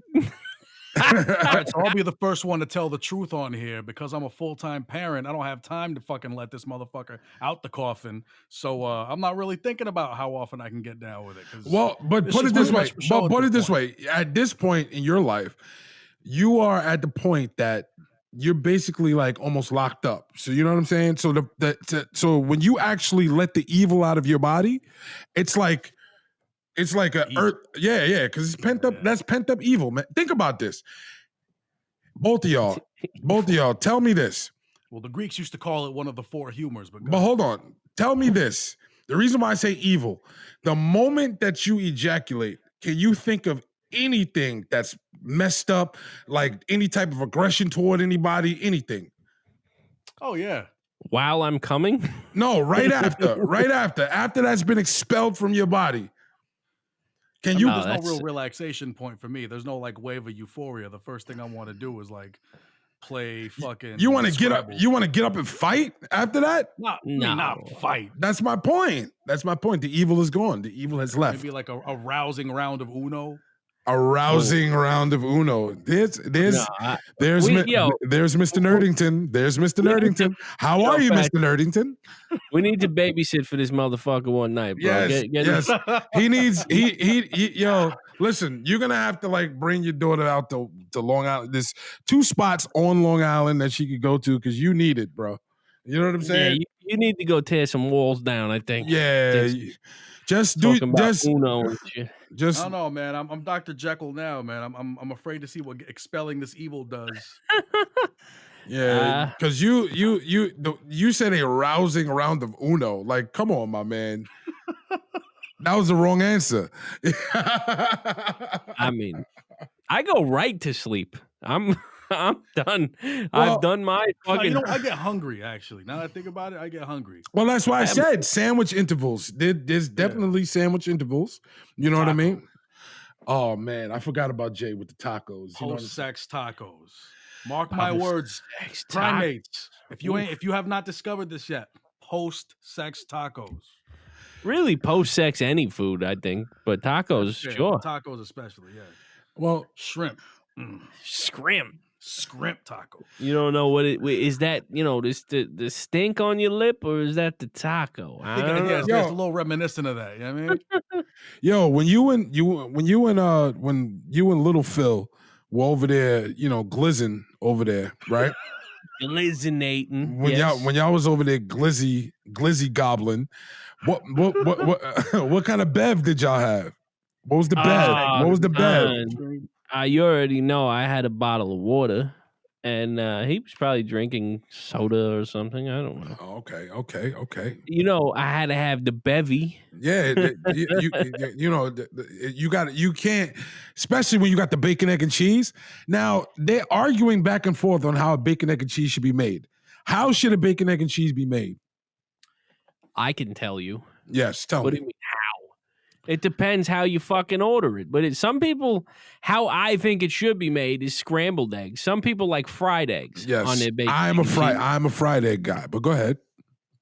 All right, so I'll be the first one to tell the truth on here because I'm a full-time parent. I don't have time to fucking let this motherfucker out the coffin. So I'm not really thinking about how often I can get down with it. Well, but it's put it just this pretty way. much for show But at put this it this point. way. At this point in your life, you are at the point that you're basically like almost locked up. So you know what I'm saying? So so when you actually let the evil out of your body, it's like a Evil. because it's pent up. That's pent up evil, man. Think about this. Both of y'all, tell me this. Well, the Greeks used to call it one of the four humors, But hold on. Tell me this. The reason why I say evil, the moment that you ejaculate, can you think of anything that's messed up, like any type of aggression toward anybody, anything? Oh, yeah. While I'm coming? No, right after. After that's been expelled from your body. Can you? There's no real relaxation point for me. There's no like wave of euphoria. The first thing I want to do is like play fucking. You want to get up? Scrabble. You want to get up and fight after that? Not fight. That's my point. The evil is gone. The evil has left. Maybe like a rousing round of Uno. A rousing round of Uno. There's Mr. Nerdington. There's Mr. Nerdington. How are you, Mr. Nerdington? We need to babysit for this motherfucker one night, bro. Yes. He needs listen, you're gonna have to like bring your daughter out to Long Island. There's 2 spots on Long Island that she could go to because you need it, bro. You know what I'm saying? Yeah, you need to go tear some walls down, I think. Yeah. Just Uno and shit. I don't know, man. I'm Dr. Jekyll now, man. I'm afraid to see what expelling this evil does. Yeah, because you said a rousing round of Uno. Like, come on, my man. That was the wrong answer. I mean, I go right to sleep. I'm done. I've done my fucking. I get hungry. Actually, now that I think about it, I get hungry. Well, that's why I said sandwich intervals. There's definitely sandwich intervals. You know what I mean? Oh man, I forgot about Jay with the tacos. Post-sex tacos. Mark my words, primates. If you have not discovered this yet, post-sex tacos. Really, post-sex any food, I think, but tacos, sure. Tacos especially, yeah. Well, shrimp. Scrimp taco. You don't know what it is. That this the stink on your lip, or is that the taco? I don't know. It's a little reminiscent of that. You know what I mean? Yo, when you and little Phil were over there, glizzing over there, right? Glizzinating. When y'all was over there, glizzy goblin. What kind of bev did y'all have? What was the bev? You already know I had a bottle of water, and he was probably drinking soda or something. I don't know. Okay. I had to have the bevy. Yeah, you can't, especially when you got the bacon, egg, and cheese. Now, they're arguing back and forth on how a bacon, egg, and cheese should be made. How should a bacon, egg, and cheese be made? I can tell you. Yes, tell me. What do you mean, how? It depends how you fucking order it. But some people, how I think it should be made is scrambled eggs. Some people like fried eggs on their bacon. I'm a fried egg guy, but go ahead.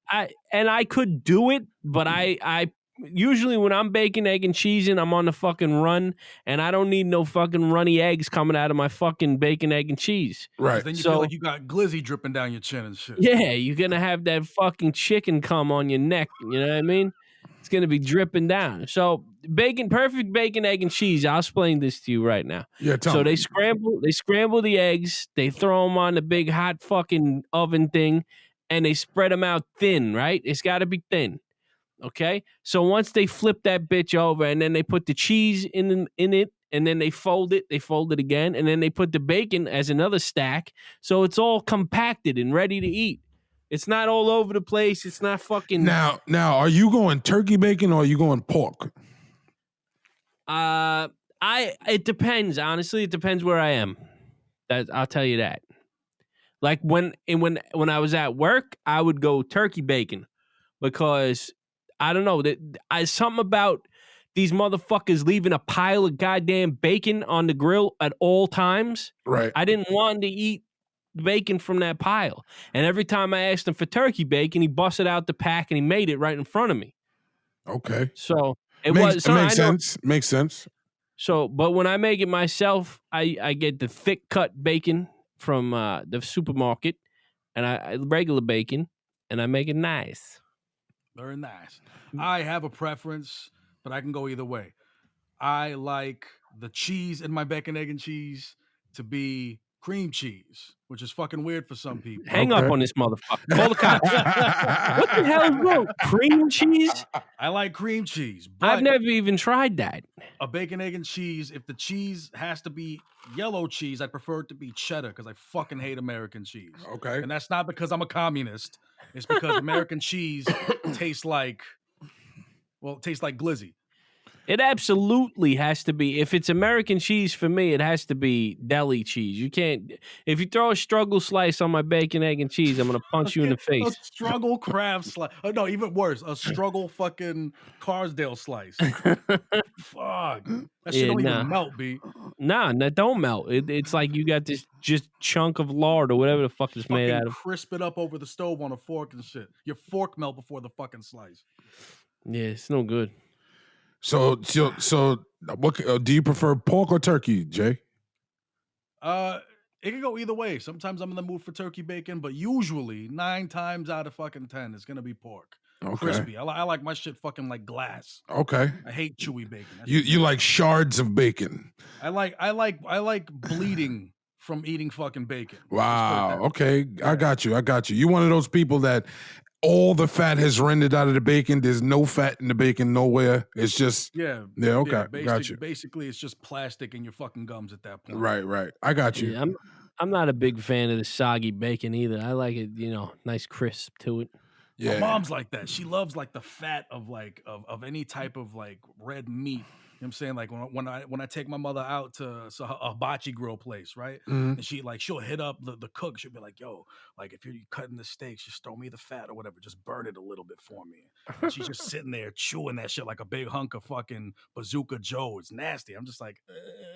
I could do it, but I usually when I'm baking egg and cheese and I'm on the fucking run, and I don't need no fucking runny eggs coming out of my fucking bacon, egg, and cheese. Right. Then you feel like you got glizzy dripping down your chin and shit. Yeah, you're gonna have that fucking chicken come on your neck. You know what I mean? It's gonna be dripping down. So perfect bacon, egg, and cheese. I'll explain this to you right now. Yeah, they scramble the eggs, they throw them on the big hot fucking oven thing, and they spread them out thin, right? It's got to be thin. Okay? So once they flip that bitch over, and then they put the cheese in it, and then they fold it again, and then they put the bacon as another stack, so it's all compacted and ready to eat. It's not all over the place. It's not fucking... Now, are you going turkey bacon or are you going pork? It depends. Honestly, it depends where I am. I'll tell you that. Like when I was at work, I would go turkey bacon because I don't know something about these motherfuckers leaving a pile of goddamn bacon on the grill at all times. Right. I didn't want to eat bacon from that pile. And every time I asked him for turkey bacon, he busted out the pack and he made it right in front of me. Okay. So it Makes I know. sense. Makes sense. So, but when I make it myself, I get the thick cut bacon from the supermarket, and I regular bacon, and I make it nice. Very nice. I have a preference, but I can go either way. I like the cheese in my bacon, egg, and cheese to be cream cheese, which is fucking weird for some people. Hang up on this motherfucker. Call the cops. What the hell is wrong? Cream cheese? I like cream cheese, but I've never even tried that. a bacon, egg, and cheese, if the cheese has to be yellow cheese, I prefer it to be cheddar because I fucking hate American cheese. Okay. And that's not because I'm a communist. It's because American cheese tastes like glizzy. It absolutely has to be. If it's American cheese for me, it has to be deli cheese. You can't. If you throw a struggle slice on my bacon, egg, and cheese, I'm gonna punch you in the face. A struggle crab slice. Oh, no, even worse. A struggle fucking Carsdale slice. Fuck. That shit don't even melt, B. Nah, that don't melt. It's like you got this just chunk of lard or whatever the fuck it's made out of. Crisp it up over the stove on a fork and shit. Your fork melt before the fucking slice. Yeah, it's no good. So what do you prefer, pork or turkey, Jay? It can go either way. Sometimes I'm in the mood for turkey bacon, but usually 9 times out of fucking 10, it's gonna be pork. Okay. Crispy. I like my shit fucking like glass. Okay. I hate chewy bacon. You like shards of bacon. I like bleeding from eating fucking bacon. Wow. Okay. I got you. You're one of those people that all the fat has rendered out of the bacon. There's no fat in the bacon nowhere. It's just yeah. Okay. Yeah, Got you. Basically, it's just plastic in your fucking gums at that point. Right. I got you. Yeah, I'm not a big fan of the soggy bacon either. I like it, nice crisp to it. Yeah. My mom's like that. She loves like the fat of like of any type of like red meat. You know what I'm saying? Like when I take my mother out to a hibachi grill place, right? Mhm. And she'll hit up the cook. She'll be like, yo, like if you're cutting the steaks, just throw me the fat or whatever. Just burn it a little bit for me. And she's just sitting there chewing that shit like a big hunk of fucking Bazooka Joe. It's nasty. I'm just like,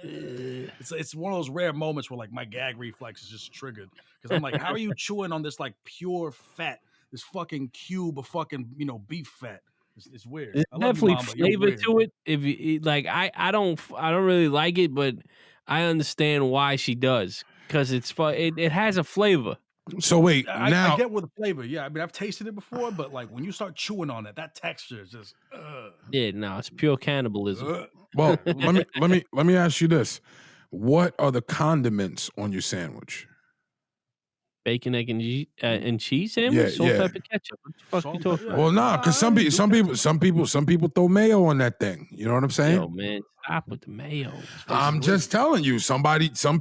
it's one of those rare moments where like my gag reflex is just triggered. Because I'm like, how are you chewing on this like pure fat? This fucking cube of fucking, beef fat. It's weird. There's definitely flavor to it. If you eat, like, I don't really like it, but I understand why she does because it has a flavor. So wait, I get with the flavor. Yeah, I mean I've tasted it before, but like when you start chewing on it, that texture is just. Yeah, no, it's pure cannibalism. Well, let me ask you this: what are the condiments on your sandwich? Bacon, egg, and cheese sandwich, salt, pepper, ketchup. What the fuck you talking about? Well, nah, because some people throw mayo on that thing. You know what I'm saying? Yo, man, stop with the mayo. I'm just telling you. Some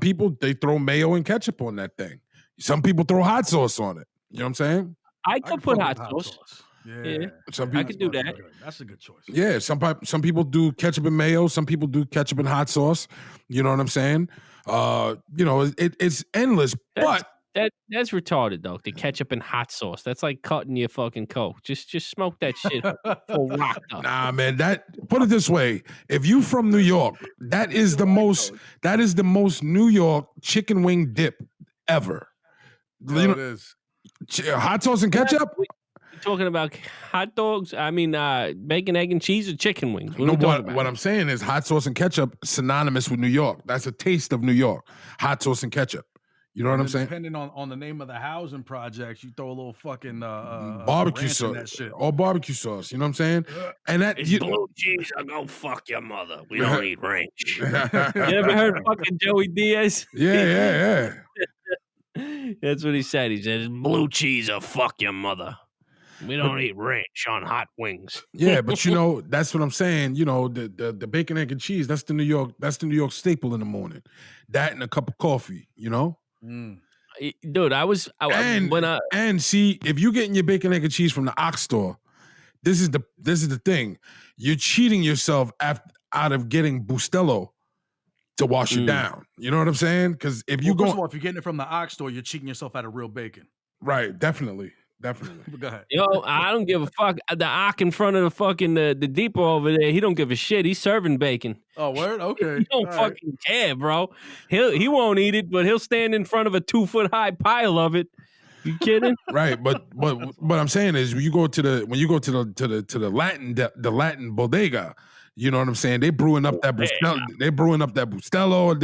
people they throw mayo and ketchup on that thing. Some people throw hot sauce on it. You know what I'm saying? I could put hot sauce. Yeah. I could do that. That's a good choice. Yeah, some people do ketchup and mayo. Some people do ketchup and hot sauce. You know what I'm saying? It's endless, but. That's retarded though. The ketchup and hot sauce. That's like cutting your fucking Coke. Just smoke that shit for rock up. Nah, man. Put it this way: if you from New York, that is the most New York chicken wing dip ever. It is. Hot sauce and ketchup. You talking about hot dogs? I mean, bacon, egg, and cheese, or chicken wings? What I'm saying is hot sauce and ketchup synonymous with New York. That's a taste of New York. Hot sauce and ketchup. You know what I'm saying? Depending on the name of the housing projects, you throw a little fucking barbecue sauce, that shit. Or barbecue sauce. You know what I'm saying? And that blue cheese. I'll go fuck your mother. We don't eat ranch. You ever heard fucking Joey Diaz? Yeah. That's what he said. He said, "Blue cheese or fuck your mother. We don't eat ranch on hot wings." Yeah, but that's what I'm saying. The bacon, egg, and cheese. That's the New York staple in the morning. That and a cup of coffee. Dude, and see, if you're getting your bacon, egg, and cheese from the Ox store, this is the thing. You're cheating yourself out of getting Bustelo to wash you down. You know what I'm saying? Because if you first of all, if you're getting it from the Ox store, you're cheating yourself out of real bacon. Right, definitely. Definitely. But go ahead. Yo, I don't give a fuck. The Ock in front of the fucking the depot over there, he don't give a shit. He's serving bacon. Oh, word? Okay. He don't All right. fucking care, bro. He won't eat it, but he'll stand in front of a 2-foot high pile of it. You kidding? Right, but I'm saying is when you go to the Latin bodega, you know what I'm saying? They brewing up that Bustelo.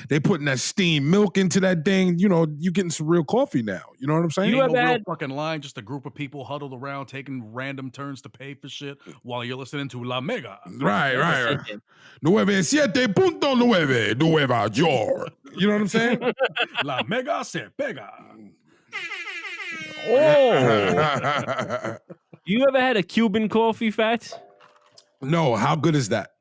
They putting that steamed milk into that thing. You know, you getting some real coffee now. You know what I'm saying? You Ain't no ever real had- fucking line, just a group of people huddled around taking random turns to pay for shit while you're listening to La Mega. Right. 9.9 Nueva York. You know what I'm saying? La Mega se pega. Oh, you ever had a Cuban coffee, Fats? No, how good is that?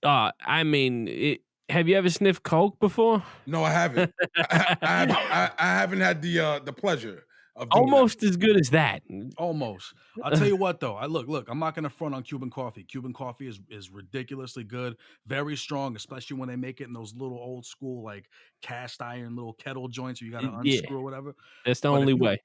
I mean, have you ever sniffed coke before? No, I haven't. I haven't had the pleasure of doing Almost as good as that. Almost. I'll tell you what though. Look, I'm not gonna front on Cuban coffee. Cuban coffee is ridiculously good, very strong, especially when they make it in those little old school like cast iron little kettle joints where you gotta Yeah. unscrew or whatever. That's the But only way.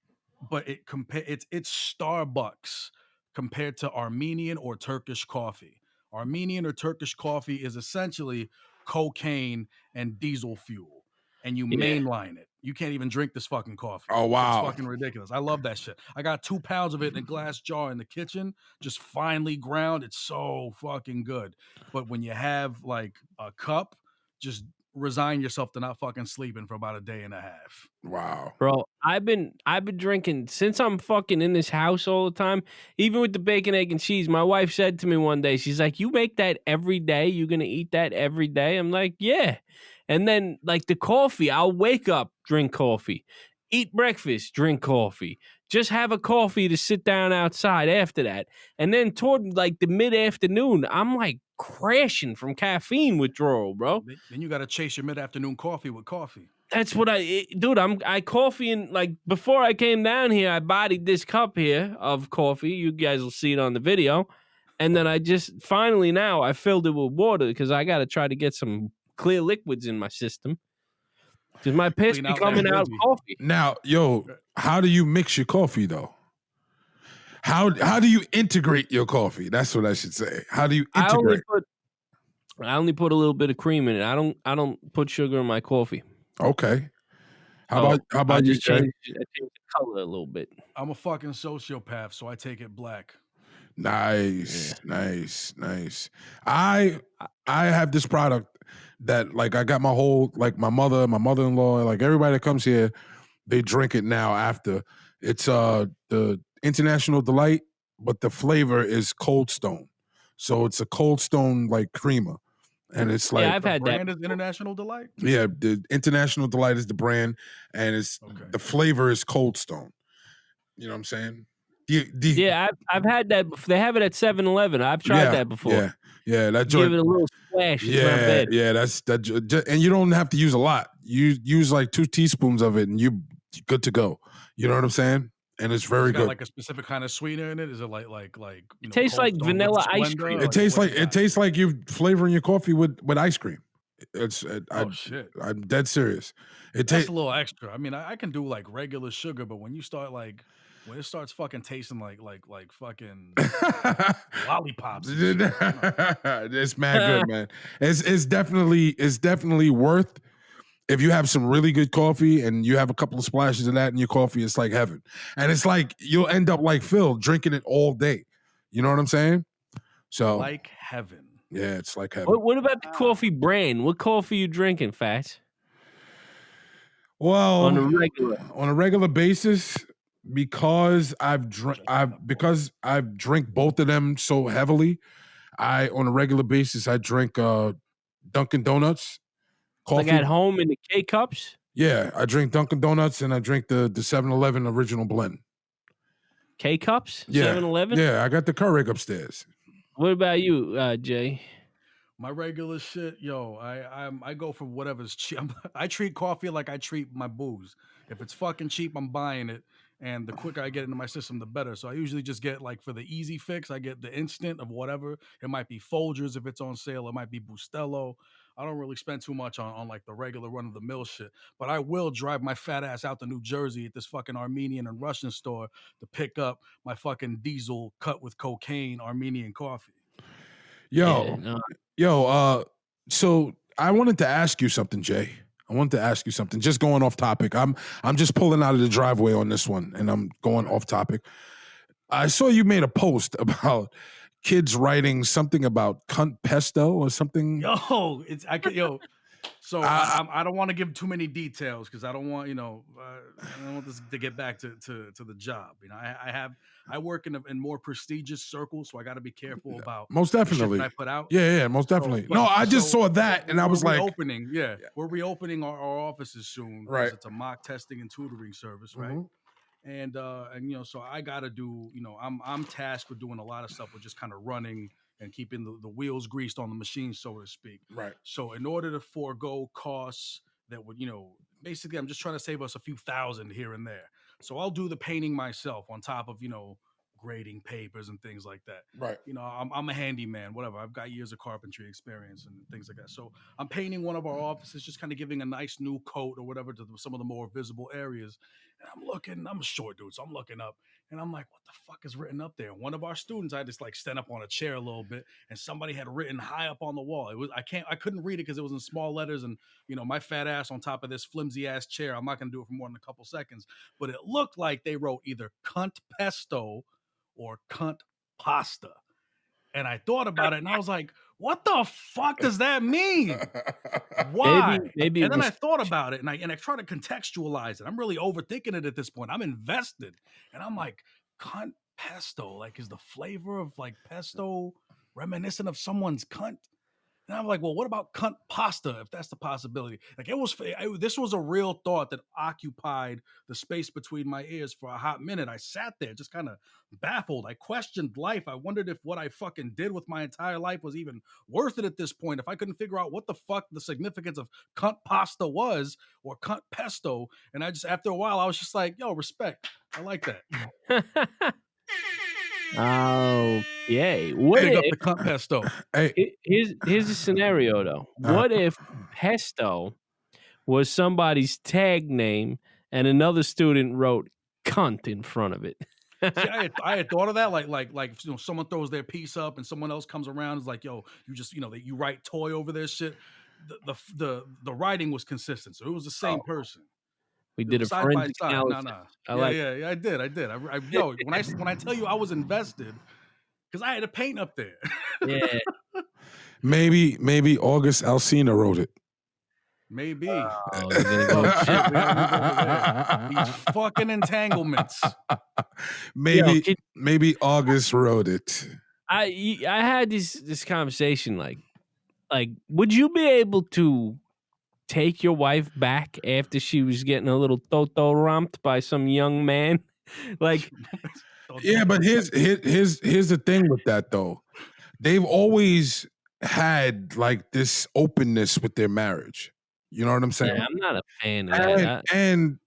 But it's Starbucks compared to Armenian or Turkish coffee. Armenian or Turkish coffee is essentially cocaine and diesel fuel, and you Yeah. mainline it. You can't even drink this fucking coffee. Oh, wow. It's fucking ridiculous. I love that shit. I got 2 pounds of it in a glass jar in the kitchen, just finely ground. It's so fucking good. But when you have like a cup, just resign yourself to not fucking sleeping for about a day and a half. Wow. Bro, I've been drinking since I'm fucking in this house all the time. Even with the bacon, egg, and cheese, my wife said to me one day, she's like, "You make that every day? You gonna eat that every day?" I'm like, "Yeah." And then like the coffee, I'll wake up, drink coffee, eat breakfast, drink coffee, just have a coffee to sit down outside after that, and then toward like the mid-afternoon, I'm like crashing from caffeine withdrawal, bro. Then you got to chase your mid-afternoon coffee with coffee. That's what dude. I coffee and like before I came down here, I bodied this cup here of coffee. You guys will see it on the video, and then I just finally now I filled it with water because I got to try to get some clear liquids in my system because my piss Clean be out that coming out boogie. coffee. Now, yo, how do you mix your coffee though? How do you integrate your coffee? That's what I should say. How do you integrate? I only put a little bit of cream in it. I don't put sugar in my coffee. Okay. How I about you, just Jay? change the color a little bit. I'm a fucking sociopath, so I take it black. Nice. I have this product that like I got my whole like my mother-in-law, like everybody that comes here, they drink it now after. It's the International Delight, but the flavor is Cold Stone. So it's a Cold Stone like creamer. And it's like I've had that. Brand is International Delight. yeah, the International Delight is the brand, and it's the flavor is Cold Stone. You know what I'm saying? Yeah, I've had that. They have it at 7-Eleven. I've tried that before. Yeah, that Give joint. it a little splash. It's not bad. Yeah, that's that, and you don't have to use a lot. You use like 2 teaspoons of it, and you're good to go. You know what I'm saying? And it's very good. Like a specific kind of sweetener in it. Is it like it tastes like vanilla ice cream. It tastes like you're flavoring your coffee with ice cream. Shit! I'm dead serious. That's a little extra. I mean, I can do like regular sugar, but when you start like when it starts fucking tasting like fucking lollipops, it's mad good, man. It's definitely worth. If you have some really good coffee and you have a couple of splashes of that in your coffee, it's like heaven. And it's like you'll end up like Phil drinking it all day. You know what I'm saying? So like heaven. Yeah, it's like heaven. What about the coffee brand? What coffee you drinking, Fats? Well, on a regular basis, because I've drink both of them so heavily. On a regular basis I drink Dunkin' Donuts coffee. Like at home in the K cups? Yeah, I drink Dunkin' Donuts and I drink the 7-Eleven original blend. K cups? Yeah. 7-Eleven? Yeah, I got the Keurig upstairs. What about you, Jay? My regular shit, yo, I go for whatever's cheap. I treat coffee like I treat my booze. If it's fucking cheap, I'm buying it. And the quicker I get into my system, the better. So I usually just get like for the easy fix, I get the instant of whatever. It might be Folgers if it's on sale. It might be Bustelo. I don't really spend too much on like the regular run of the mill shit. But I will drive my fat ass out to New Jersey at this fucking Armenian and Russian store to pick up my fucking diesel cut with cocaine Armenian coffee. Yo, so I wanted to ask you something, Jay. I wanted to ask you something. Just going off topic. I'm just pulling out of the driveway on this one, and I'm going off topic. I saw you made a post about kids writing something about cunt pesto or something. So I don't want to give too many details because I don't want I don't want this to get back to the job. I work in more prestigious circles, so I got to be careful about most definitely the shit that I put out. Yeah, most definitely. I just saw that and I was like, we're reopening our offices soon. Right, it's a mock testing and tutoring service, right? Mm-hmm. And so I got to do, I'm tasked with doing a lot of stuff with just kind of running and keeping the wheels greased on the machine, so to speak. Right. So in order to forego costs that would, basically I'm just trying to save us a few thousand here and there. So I'll do the painting myself on top of, grading papers and things like that. Right. I'm a handyman, whatever. I've got years of carpentry experience and things like that. So I'm painting one of our offices, just kind of giving a nice new coat or whatever to some of the more visible areas. And I'm a short dude, so I'm looking up and I'm like, what the fuck is written up there? One of our students, I just like stand up on a chair a little bit and somebody had written high up on the wall. I couldn't read it because it was in small letters and my fat ass on top of this flimsy ass chair. I'm not going to do it for more than a couple seconds, but it looked like they wrote either cunt pesto or cunt pasta. And I thought about it and I was like, what the fuck does that mean? Why? Maybe and then I thought about it and I try to contextualize it. I'm really overthinking it at this point. I'm invested. And I'm like, cunt pesto, like is the flavor of like pesto reminiscent of someone's cunt? And I'm like, well, what about cunt pasta, if that's the possibility? Like this was a real thought that occupied the space between my ears for a hot minute. I sat there just kind of baffled. I questioned life. I wondered if what I fucking did with my entire life was even worth it at this point. If I couldn't figure out what the fuck the significance of cunt pasta was or cunt pesto. And after a while, I was just like, yo, respect. I like that. Oh, yay. What Pick if up the cunt pesto? Here's a scenario though. What if pesto was somebody's tag name and another student wrote cunt in front of it? See, I had thought of that, like someone throws their piece up and someone else comes around and is like, yo, you just you write toy over their shit. The writing was consistent, so it was the same person. We did a side forensic by side. analysis. Yeah, I did. When I tell you I was invested, because I had a paint up there. Yeah. Maybe August Alsina wrote it. Maybe. These fucking entanglements. Maybe August wrote it. I had this conversation like would you be able to take your wife back after she was getting a little toto romped by some young man? Like, yeah, but here's the thing with that though. They've always had like this openness with their marriage. You know what I'm saying? Yeah, I'm not a fan of that. And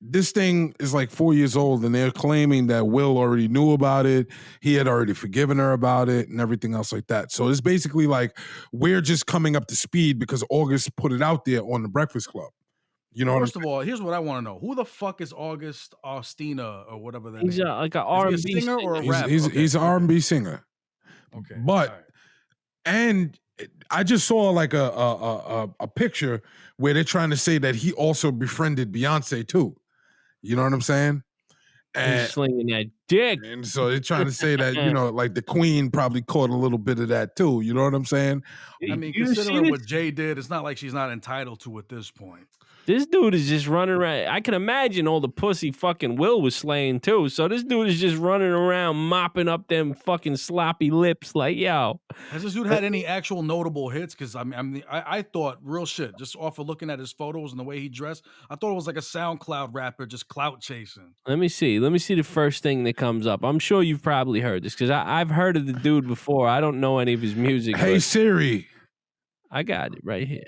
this thing is like 4 years old, and they're claiming that Will already knew about it. He had already forgiven her about it and everything else like that. So it's basically like we're just coming up to speed because August put it out there on the Breakfast Club. You know, first of all, here's what I want to know: who the fuck is August Austina or whatever that he's name? Like an R&B singer or a rapper? He's an R&B singer. Okay, but and I just saw like a picture where they're trying to say that he also befriended Beyonce too. You know what I'm saying? And he's slinging that dick. And so they're trying to say that, like the Queen probably caught a little bit of that too. You know what I'm saying? I mean, considering what Jay did, it's not like she's not entitled to at this point. This dude is just running around. I can imagine all the pussy fucking Will was slaying too. So this dude is just running around mopping up them fucking sloppy lips like, yo. Has this dude had any actual notable hits? Because I thought, real shit, just off of looking at his photos and the way he dressed, I thought it was like a SoundCloud rapper just clout chasing. Let me see the first thing that comes up. I'm sure you've probably heard this because I've heard of the dude before. I don't know any of his music. Hey, Siri. I got it right here.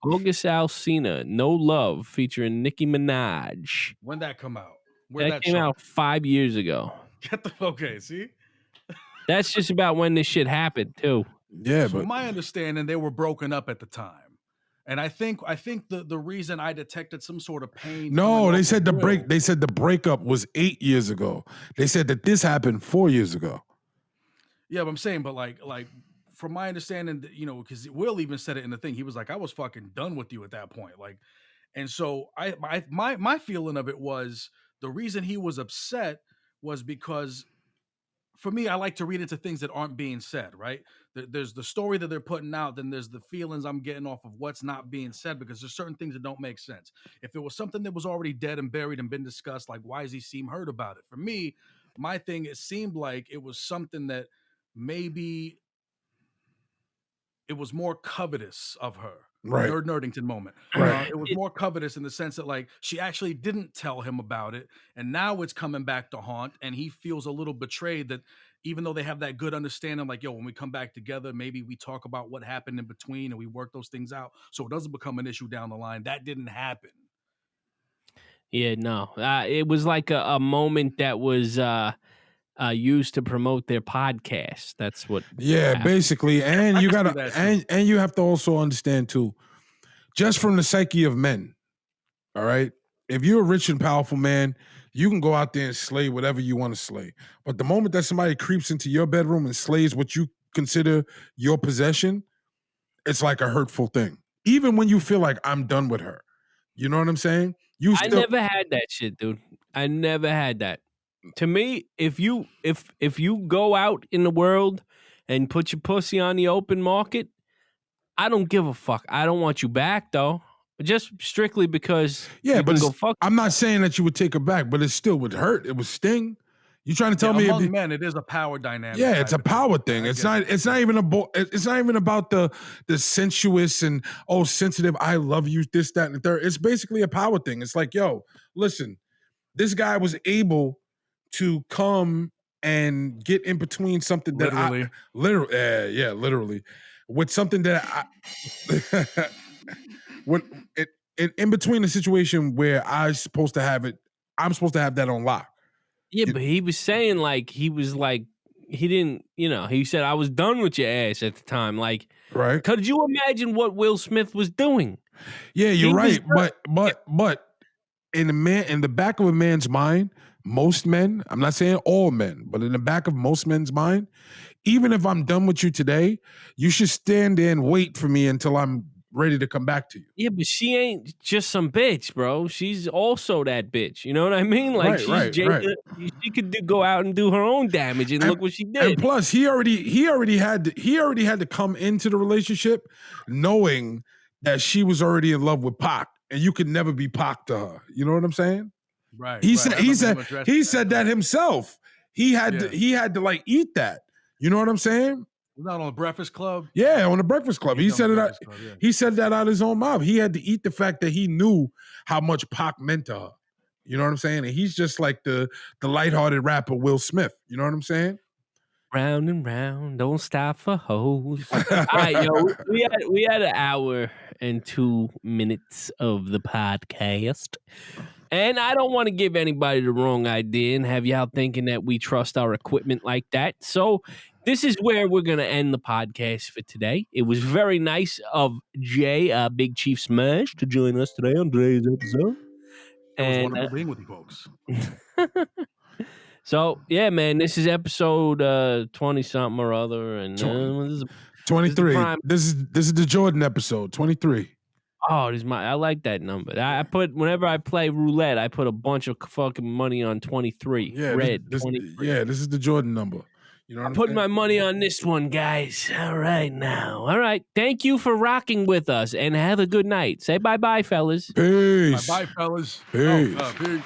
August Alsina, No Love, featuring Nicki Minaj. When that come out? That came out 5 years ago. Okay, see? That's just about when this shit happened, too. Yeah, so but my understanding, they were broken up at the time. And I think the reason I detected some sort of pain. No, they said Will, They said the breakup was 8 years ago. They said that this happened 4 years ago. Yeah, but I'm saying, but like from my understanding, because Will even said it in the thing. He was like, I was fucking done with you at that point. Like, and so my feeling of it was the reason he was upset was because, for me, I like to read into things that aren't being said, right? There's the story that they're putting out, then there's the feelings I'm getting off of what's not being said, because there's certain things that don't make sense. If it was something that was already dead and buried and been discussed, like, why does he seem hurt about it? For me, my thing, it seemed like it was something that maybe it was more covetous of her. Right. Nerdington moment. Right. It was more covetous in the sense that, like, she actually didn't tell him about it, and now it's coming back to haunt, and he feels a little betrayed that even though they have that good understanding, like, yo, when we come back together, maybe we talk about what happened in between and we work those things out so it doesn't become an issue down the line. That didn't happen. Yeah, no. It was like a moment that was used to promote their podcast. That's what. Yeah, happened. basically. And I you can see gotta that too. and you have to also understand too, just from the psyche of men, all right? If you're a rich and powerful man, you can go out there and slay whatever you want to slay. But the moment that somebody creeps into your bedroom and slays what you consider your possession, it's like a hurtful thing. Even when you feel like I'm done with her. You know what I'm saying? I never had that shit, dude. I never had that. To me, if you go out in the world and put your pussy on the open market, I don't give a fuck. I don't want you back though. Just strictly because but go fuck. I'm not saying that you would take her back, but it still would hurt. It would sting. You trying to tell me among men, it is a power dynamic. Yeah, it's a power thing. It's not even about the sensuous and sensitive. I love you. This, that, and the third. It's basically a power thing. It's like, yo, listen, this guy was able to come and get in between something literally. Literally, with something that when in between a situation where I'm supposed to have that on lock. Yeah, but he was saying he didn't, he said, I was done with your ass at the time. Like, right. Could you imagine what Will Smith was doing? Yeah, you're right. But in the back of a man's mind, most men, I'm not saying all men, but in the back of most men's mind, even if I'm done with you today, you should stand there and wait for me until I'm ready to come back to you. Yeah, but she ain't just some bitch, bro. She's also that bitch. You know what I mean? Like, she could go out and do her own damage, and look what she did. And plus, he already had to come into the relationship knowing that she was already in love with Pac, and you could never be Pac to her. You know what I'm saying? Right. He said that himself. He had to like eat that. You know what I'm saying? Not on the Breakfast Club. Yeah, on the Breakfast Club. He said it out. He said that out of his own mouth. He had to eat the fact that he knew how much Pac meant to her. You know what I'm saying? And he's just like the lighthearted rapper Will Smith. You know what I'm saying? Round and round, don't stop for hoes. All right, yo, we had an hour and 2 minutes of the podcast. And I don't want to give anybody the wrong idea and have y'all thinking that we trust our equipment like that. So this is where we're going to end the podcast for today. It was very nice of Jay, Big Chief Smash, to join us today on today's episode. It was wonderful being with you folks. So, yeah, man, this is episode 20-something or other. And this is 23. This is the Jordan episode, 23. Oh, I like that number. I put, whenever I play roulette, I put a bunch of fucking money on 23. Yeah, red. This 23. This is the Jordan number. You know what I'm putting my money on this one, guys. All right, now. All right. Thank you for rocking with us, and have a good night. Say bye-bye, fellas. Peace. Bye-bye, fellas. Peace. Peace.